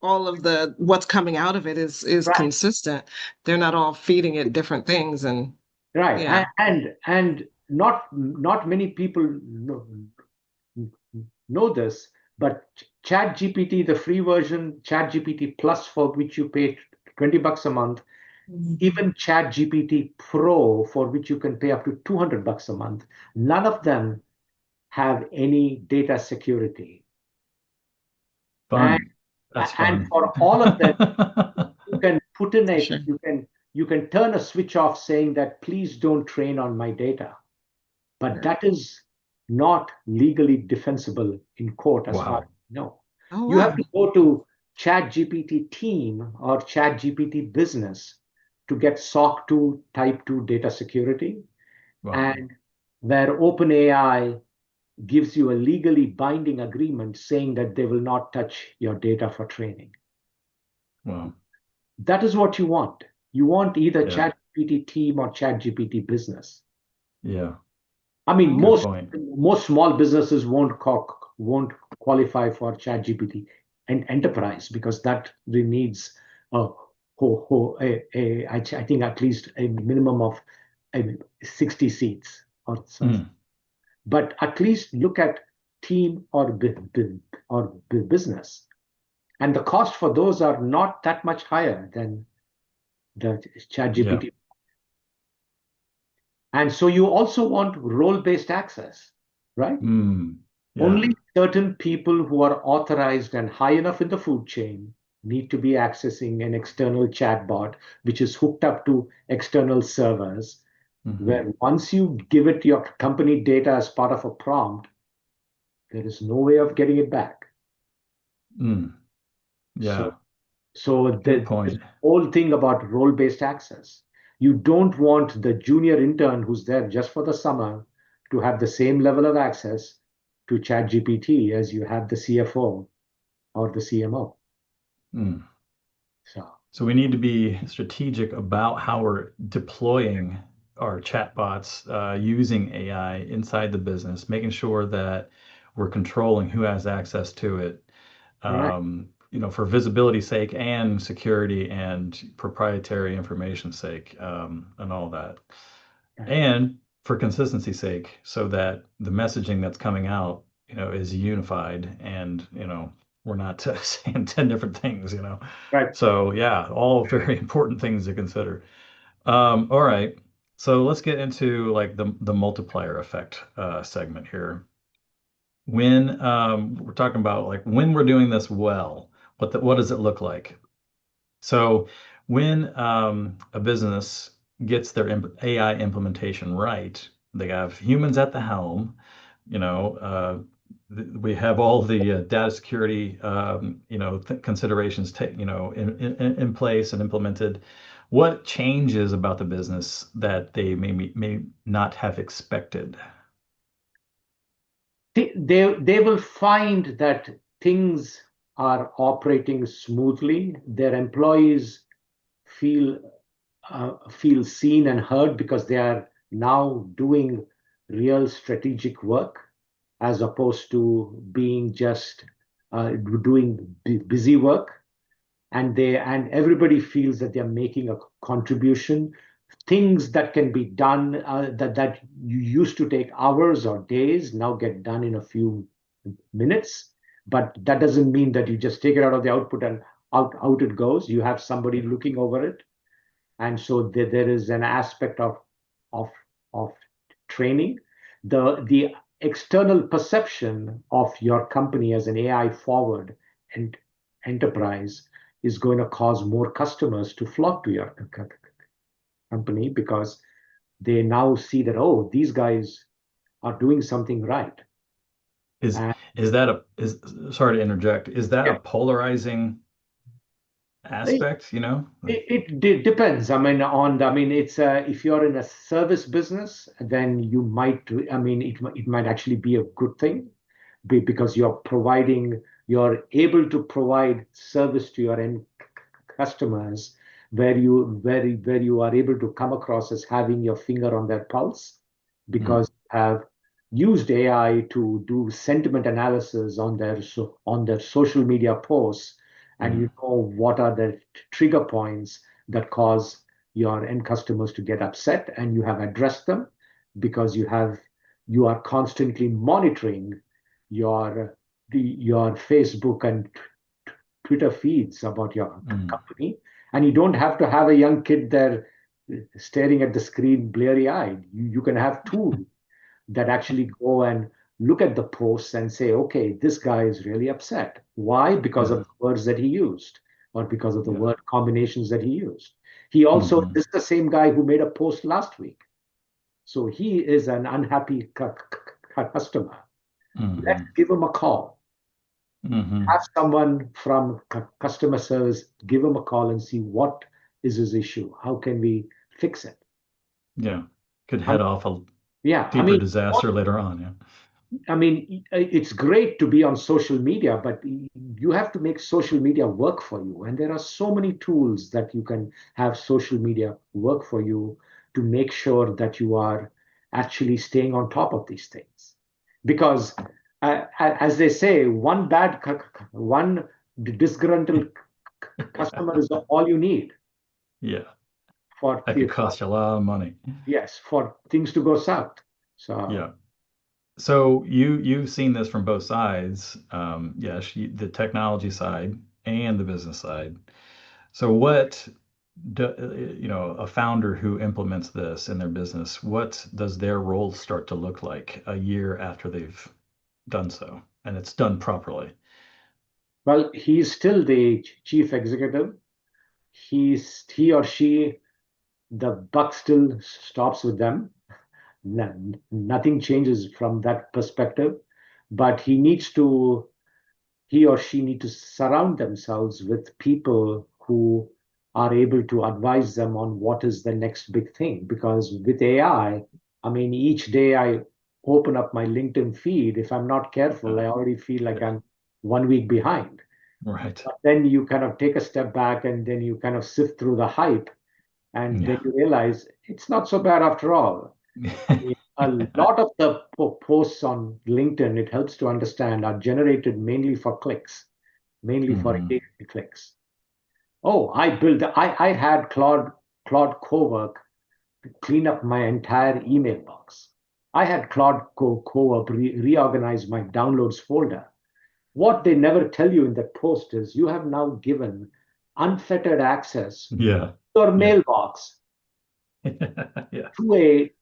all of the what's coming out of it is right, consistent. They're not all feeding it different things, and right, yeah. and not many people know this, but ChatGPT, the free version, ChatGPT Plus, for which you pay $20 a month, even ChatGPT Pro, for which you can pay up to $200 a month, none of them have any data security. And, fun. That's and fun. for all of them, you can put in For sure. you can turn a switch off saying that please don't train on my data. But Sure. that is not legally defensible in court, as far as Wow. I know. Oh You have wow. to go to ChatGPT team or ChatGPT business to get SOC 2 type 2 data security, Wow. and where OpenAI gives you a legally binding agreement saying that they will not touch your data for training. Wow. That is what you want. You want either Yeah. ChatGPT team or ChatGPT business. Yeah. I mean, Oh, Good most point. most small businesses won't qualify for ChatGPT and enterprise, because that really needs I think at least a minimum of 60 seats or so. Mm. But at least look at team or business, and the cost for those are not that much higher than the Yeah. ChatGPT. And so you also want role-based access, right? Mm. Yeah. Only certain people who are authorized and high enough in the food chain need to be accessing an external chatbot, which is hooked up to external servers, Hmm. where once you give it your company data as part of a prompt, there is no way of getting it back. Mm. So, Yeah. so Good this point. whole thing about role-based access, you don't want the junior intern who's there just for the summer to have the same level of access to ChatGPT as you have the CFO or the CMO. Mm. So, So we need to be strategic about how we're deploying our chatbots using AI inside the business, making sure that we're controlling who has access to it, right, for visibility's sake and security and proprietary information sake, and all that. right, And for consistency's sake, so that the messaging that's coming out, is unified and, we're not saying 10 different things. right. So yeah, all very important things to consider. All right. So let's get into like the multiplier effect segment here. When we're talking about like when we're doing this well, what does it look like? So when a business gets their AI implementation right, they have humans at the helm. We have all the data security, considerations, in place and implemented. What changes about the business that they may not have expected? They will find that things are operating smoothly. Their employees feel feel seen and heard because they are now doing real strategic work as opposed to being just doing busy work. And everybody feels that they're making a contribution. Things that can be done that you used to take hours or days now get done in a few minutes. But that doesn't mean that you just take it out of the output and out it goes. You have somebody looking over it, and so there is an aspect of of training. The external perception of your company as an AI forward and enterprise is going to cause more customers to flock to your company because they now see that, oh, these guys are doing something right. Is And is that a is sorry to interject, is that a yeah, polarizing aspect, you know? Like, it depends. I mean, it's if you're in a service business, then you might. I mean, it might actually be a good thing because you're able to provide service to your end customers where you are able to come across as having your finger on their pulse mm, because you have used AI to do sentiment analysis on their social media posts, and mm, you know what are the trigger points that cause your end customers to get upset, and you have addressed them because you are constantly monitoring your your Facebook and Twitter feeds about your mm, company, and you don't have to have a young kid there staring at the screen bleary-eyed. You can have tools that actually go and look at the posts and say, okay, this guy is really upset. Why? Because of yeah, the words that he used or because of the yeah, word combinations that he used. He also, hmm, this is the same guy who made a post last week. So he is an unhappy customer. Let's hmm, give him a call. hmm, Have someone from customer service give him a call and see what is his issue. How can we fix it? yeah. Could I head mean, off a yeah, I deeper mean, disaster later on, yeah. it's great to be on social media, but you have to make social media work for you. And there are so many tools that you can have social media work for you to make sure that you are actually staying on top of these things. Because, as they say, one disgruntled customer is all you need Yeah, for that could cost you a lot of money. yes, for things to go south. So. Yeah. So you've seen this from both sides, yes, the technology side and the business side. So what you know, a founder who implements this in their business, what does their role start to look like a year after they've done so and it's done properly? Well, he's still the chief executive. He or she, the buck still stops with them. Nothing changes from that perspective. But he or she need to surround themselves with people who are able to advise them on what is the next big thing. Because with I mean, each day I open up my LinkedIn feed. If I'm not careful, Yeah, I already feel like yeah, I'm 1 week behind. right. But then you kind of take a step back and then you kind of sift through the hype and then Yeah. you realize it's not so bad after all. I mean, a lot of the posts on LinkedIn, it helps to understand, are generated mainly for clicks, mainly for Hmm. engagement clicks. Oh, I had Claude Cowork clean up my entire email box. I had Claude Cowork reorganize my downloads folder. What they never tell you in that post is you have now given unfettered access Yeah, to your yeah, mailbox yeah,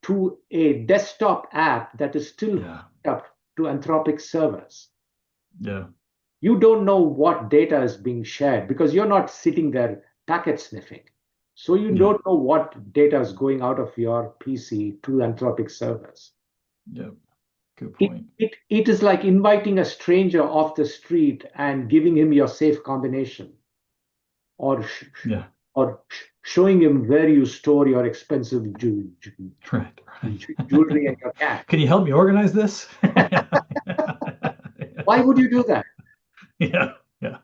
to a desktop app that is still yeah, hooked up to Anthropic servers. yeah, You don't know what data is being shared because you're not sitting there packet sniffing. So you yeah, don't know what data is going out of your PC to Anthropic servers. yeah. Good It, point. it is like inviting a stranger off the street and giving him your safe combination or Yeah, showing him where you store your expensive right, right. jewelry and your cat. Can you help me organize this? Yeah, Why would you do that? yeah, yeah.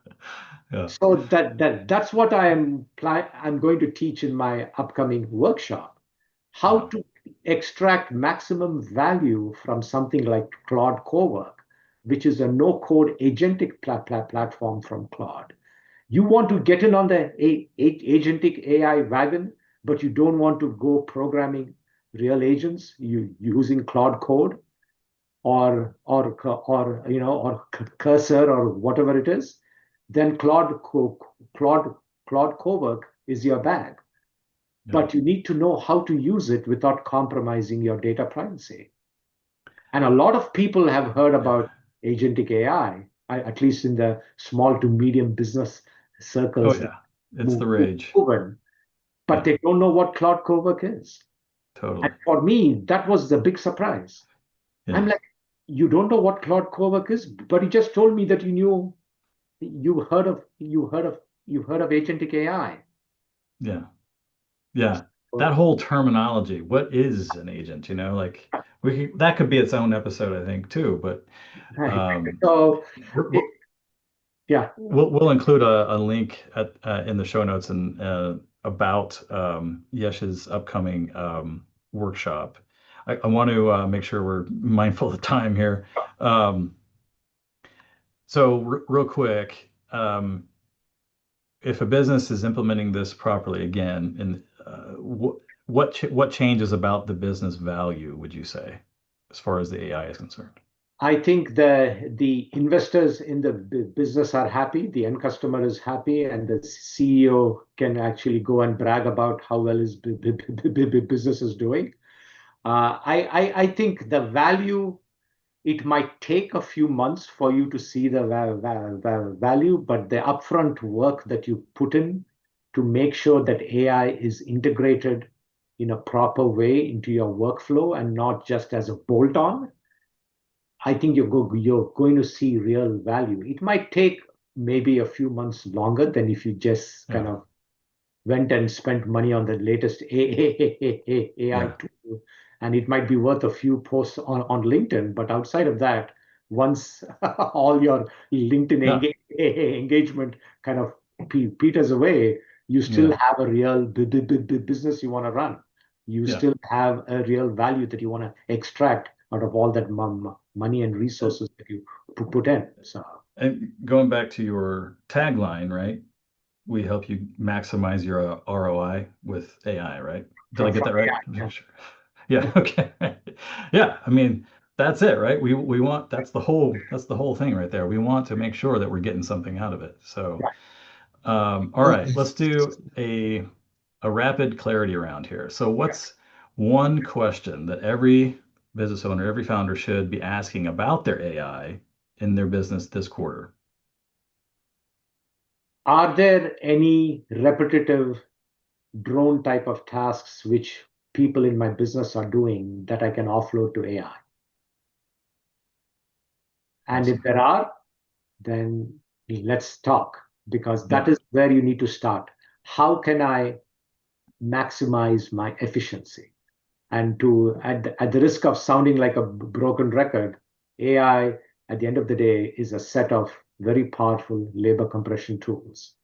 Yeah. So that's what I'm going to teach in my upcoming workshop. How Yeah. to extract maximum value from something like Claude Cowork, which is a no-code agentic platform from Claude. You want to get in on the agentic AI wagon, but you don't want to go programming real agents using Claude Code or Cursor or whatever it is. Then Claude Cowork is your bag. Yeah. But you need to know how to use it without compromising your data privacy. And a lot of people have heard Yeah. about agentic AI, at least in the small to medium business Oh, circles that yeah. It's the move rage. forward, but Yeah. they don't know what Cloud Cowork is. And Totally. for me, that was the big surprise. I'm Yeah. like, you don't know what Cloud Cowork is, but you just told me that you heard of agentic AI. Yeah. Yeah. So, That whole terminology, what is an agent? Like that could be its own episode, I think, too. But right. um, So it, we're, yeah, we'll include a link in the show notes and about Yesh's upcoming workshop. I want to make sure we're mindful of the time here. Um, so real quick, if a business is implementing this properly again, and what changes about the business value would you say, as far as the AI is concerned? I think the investors in the business are happy, the end customer is happy, and the CEO can actually go and brag about how well his business is doing. I think the value, it might take a few months for you to see the value, but the upfront work that you put in to make sure that AI is integrated in a proper way into your workflow and not just as a bolt-on, I think you're going to see real value. It might take maybe a few months longer than if you just kind Yeah, of went and spent money on the latest AI yeah, tool, and it might be worth a few posts on LinkedIn. But outside of that, once all your LinkedIn yeah, engagement kind of peters away, you still yeah, have a real business you want to run. You yeah. still have a real value that you want to extract out of all that money and resources that you put in. So, And going back to your tagline, right? We help you maximize your ROI with AI, right? Did I get from that right? AI, Sure. Yeah, okay. Yeah, I mean, that's it, right? We want that's the whole thing right there. We want to make sure that we're getting something out of it. So, yeah. all right, let's do a rapid clarity round here. So, what's one question that every business owner, every founder should be asking about their AI in their business this quarter? Are there any repetitive drone type of tasks which people in my business are doing that I can offload to AI? And if Awesome. there are, then let's talk because that Yeah, is where you need to start. How can I maximize my efficiency? And at the risk of sounding like a broken record, AI at the end of the day is a set of very powerful labor compression tools.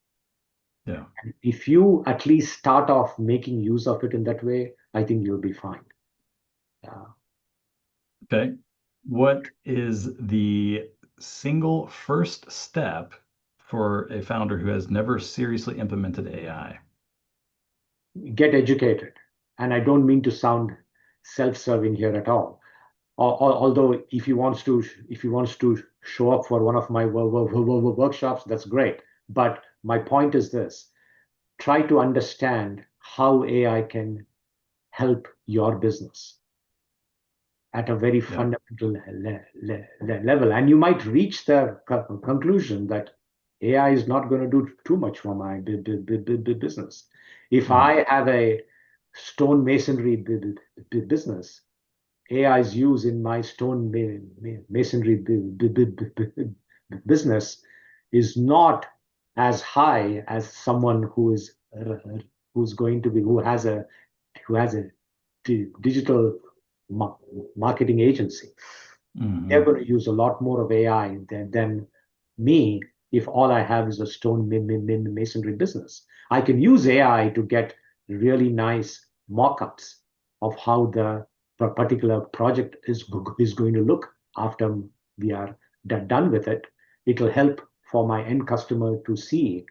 yeah. If you at least start off making use of it in that way, I think you'll be fine. Uh, Okay. What is the single first step for a founder who has never seriously implemented AI? get educated. And I don't mean to sound self-serving here at all. Although if he wants to show up for one of my workshops, that's great. But my point is this: try to understand how AI can help your business at a very Yeah, fundamental level. And you might reach the conclusion that AI is not going to do too much for my business. If mhm, I have a stone masonry business, AI's use in my stone masonry business is not as high as someone who's going to be who has a digital marketing agency. They're mhm. going to use a lot more of AI than me. if all I have is a stone masonry business. I can use AI to get really nice mock-ups of how the particular project is going to look after we are done with it. It'll help for my end customer to see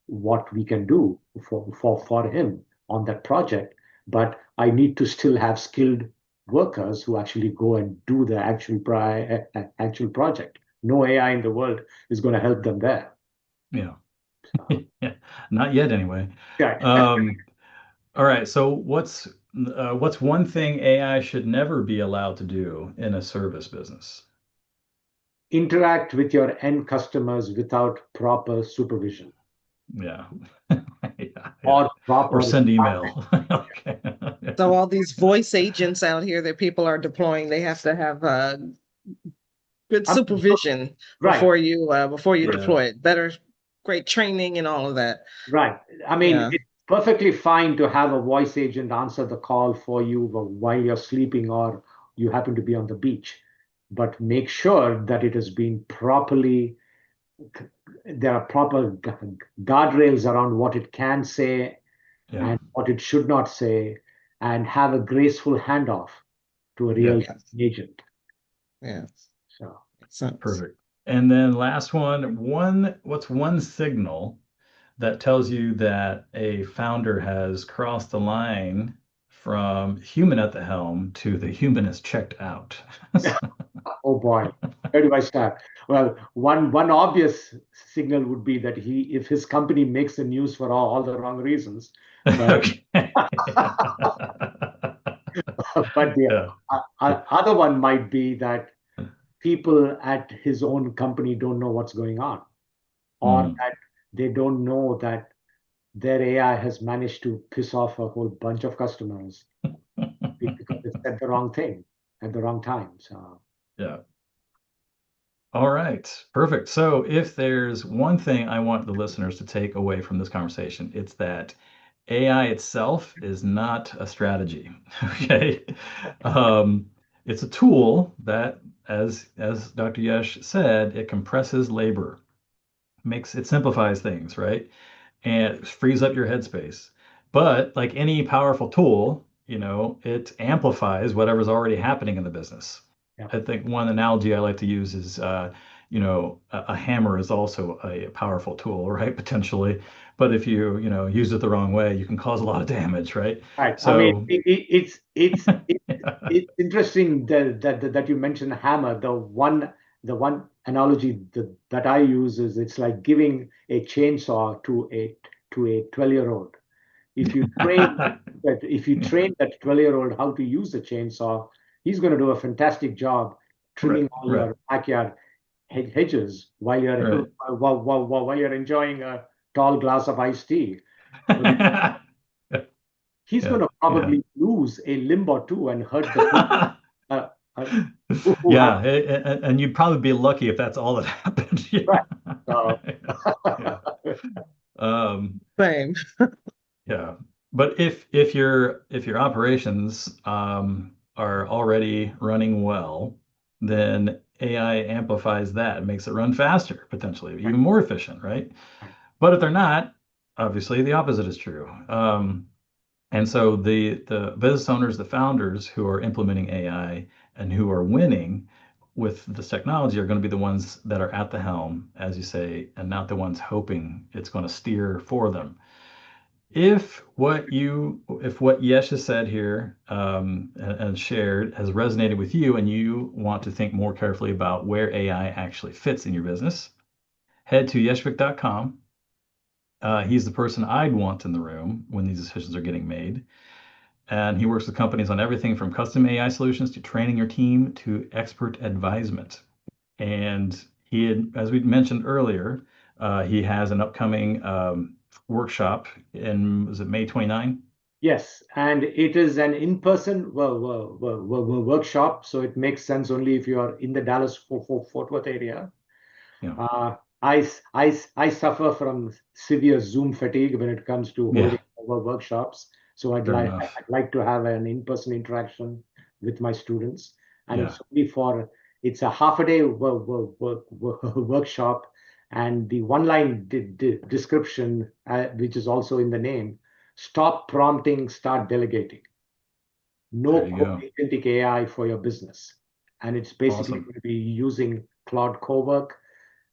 what we can do for him on that project. But I need to still have skilled workers who actually go and do the actual project. No AI in the world is going to help them there. Yeah. So, Yeah. Not yet, anyway. yeah. All right. So what's one thing AI should never be allowed to do in a service business? Interact with your end customers without proper supervision Yeah. Yeah. Yeah. or Or proper. send email. Okay. So all these voice agents out here that people are deploying, they have to have good I'm- supervision Right, before you Yeah. deploy it. Better, great training and all of that. right. I mean, Yeah. it's perfectly fine to have a voice agent answer the call for you while you're sleeping or you happen to be on the beach, but make sure that it has been properly, there are proper guardrails around what it can say Yeah. and what it should not say, and have a graceful handoff to a Yeah. real Yes. agent. Yes. So, Makes sense. Perfect. And then last what's one signal that tells you that a founder has crossed the line from human at the helm to the human is checked out? oh boy, where do I start? Well, one obvious signal would be that if his company makes the news for all the wrong reasons, but Okay. but the Yeah. other one might be that people at his own company don't know what's going on, or Mm. that they don't know that their AI has managed to piss off a whole bunch of customers because it said the wrong thing at the wrong time. So, Yeah. All right. Perfect. So if there's one thing I want the listeners to take away from this conversation, it's that AI itself is not a strategy. Okay. Um, it's a tool that, as Dr. Yesh said, it compresses labor, makes it simplifies things, right? And it frees up your headspace. But like any powerful tool, it amplifies whatever's already happening in the business. yeah. I think one analogy I like to use is, a hammer is also a powerful tool, right? Potentially, but if use it the wrong way, you can cause a lot of damage, right? Right. I mean, So, it's interesting that you mentioned hammer. The one analogy that I use is it's like giving a chainsaw to a 12-year-old. If you train that 12-year-old how to use the chainsaw, he's going to do a fantastic job right, trimming all right, your backyard hedges while you're right. while you're enjoying a tall glass of iced tea. But he's Yeah, going to yeah. probably lose a limb or two and hurt the people uh, uh, who have Yeah, and you'd probably be lucky if that's all that happened. right. Yeah. So, Yeah. Um, Same. yeah. But if your operations are already running well, then AI amplifies that and makes it run faster, potentially, even more efficient, right? But if they're not, obviously the opposite is true. And so the business owners, the founders who are implementing AI and who are winning with this technology are going to be the ones that are at the helm, as you say, and not the ones hoping it's going to steer for them. If what Yesh has said here and shared has resonated with you, and you want to think more carefully about where AI actually fits in your business, head to yeshvik.com. He's the person I'd want in the room when these decisions are getting made. And he works with companies on everything from custom AI solutions to training your team to expert advisement. And as we mentioned earlier, he has an upcoming workshop was it May 29? yes, and it is an in-person workshop, so it makes sense only if you are in the Dallas Fort Worth area. Yeah. I suffer from severe Zoom fatigue when it comes to Yeah, holding workshops. So I'd fair like enough. I'd like to have an in-person interaction with my students, and Yeah. it's a half a day workshop, And the one-line description, which is also in the name, stop prompting, start delegating. There No you code go. agentic AI for your business. And it's basically Awesome. going to be using Claude Cowork.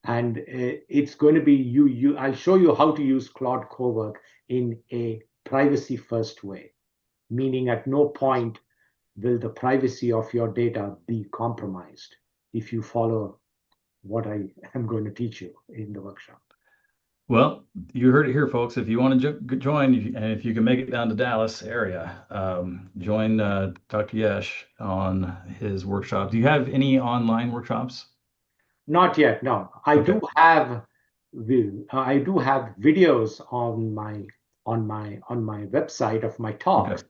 And it's going to be I'll show you how to use Claude Cowork in a privacy first way, meaning at no point will the privacy of your data be compromised if you follow what I am going to teach you in the workshop. Well, you heard it here, folks. If you want to join, and if you can make it down to Dallas area, join Dr. Yesh on his workshop. Do you have any online workshops? Not yet, no. I Okay. do have videos on my website of my talks Okay.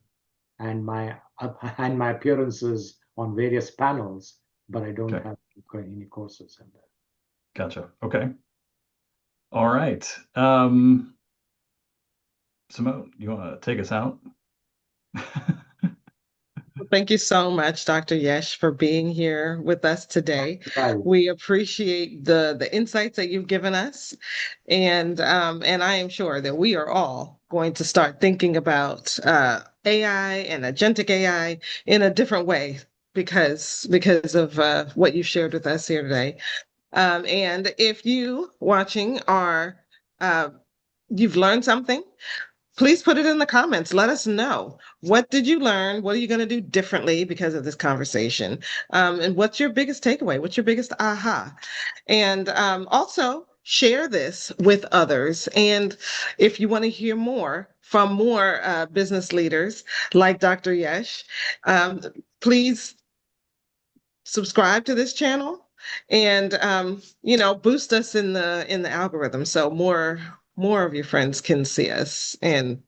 and my appearances on various panels, but I don't Okay. have any courses in there. Gotcha. Okay. All right. Simone, you want to take us out? Thank you so much, Dr. Yesh, for being here with us today. Right. We appreciate the insights that you've given us, and I am sure that we are all going to start thinking about AI and agentic AI in a different way because of what you shared with us here today. And if you watching are uh, you've learned something, please put it in the comments. Let us know. What did you learn? What are you going to do differently because of this conversation? And what's your biggest takeaway? What's your biggest aha? And also share this with others. And if you want to hear more from more business leaders like Dr. Yesh, please subscribe to this channel and boost us in the algorithm so more of your friends can see us and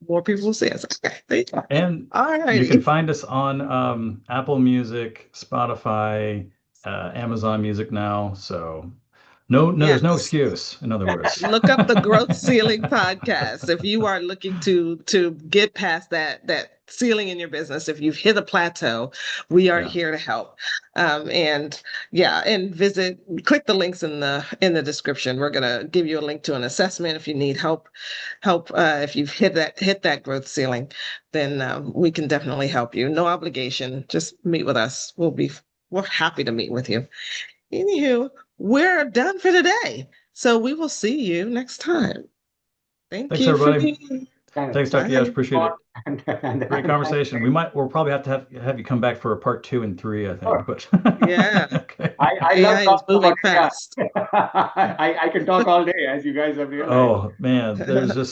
more people will see us. Okay, there you go. And All you can righty. find us on Apple Music, Spotify, Amazon Music now. So there's no Yes. excuse, in other words. Look up the Growth Ceiling podcast if you are looking to get past that ceiling in your business. If you've hit a plateau, we are Yeah. here to help. And yeah, and click the links in the description. We're gonna give you a link to an assessment if you need help if you've hit that growth ceiling, then we can definitely help you. No obligation. Just meet with us. We're happy to meet with you. Anywho, we're done for today. So we will see you next time. Thank Thanks, you for everybody. being. Thanks, Dr. Yash. Bye. Appreciate it. Great And conversation. We'll probably have you come back for a part 2 and 3, I think. sure. But Yeah. okay. I love AI is talking moving about fast. AI. I can talk all day, as you guys have realized. Oh man, there's just so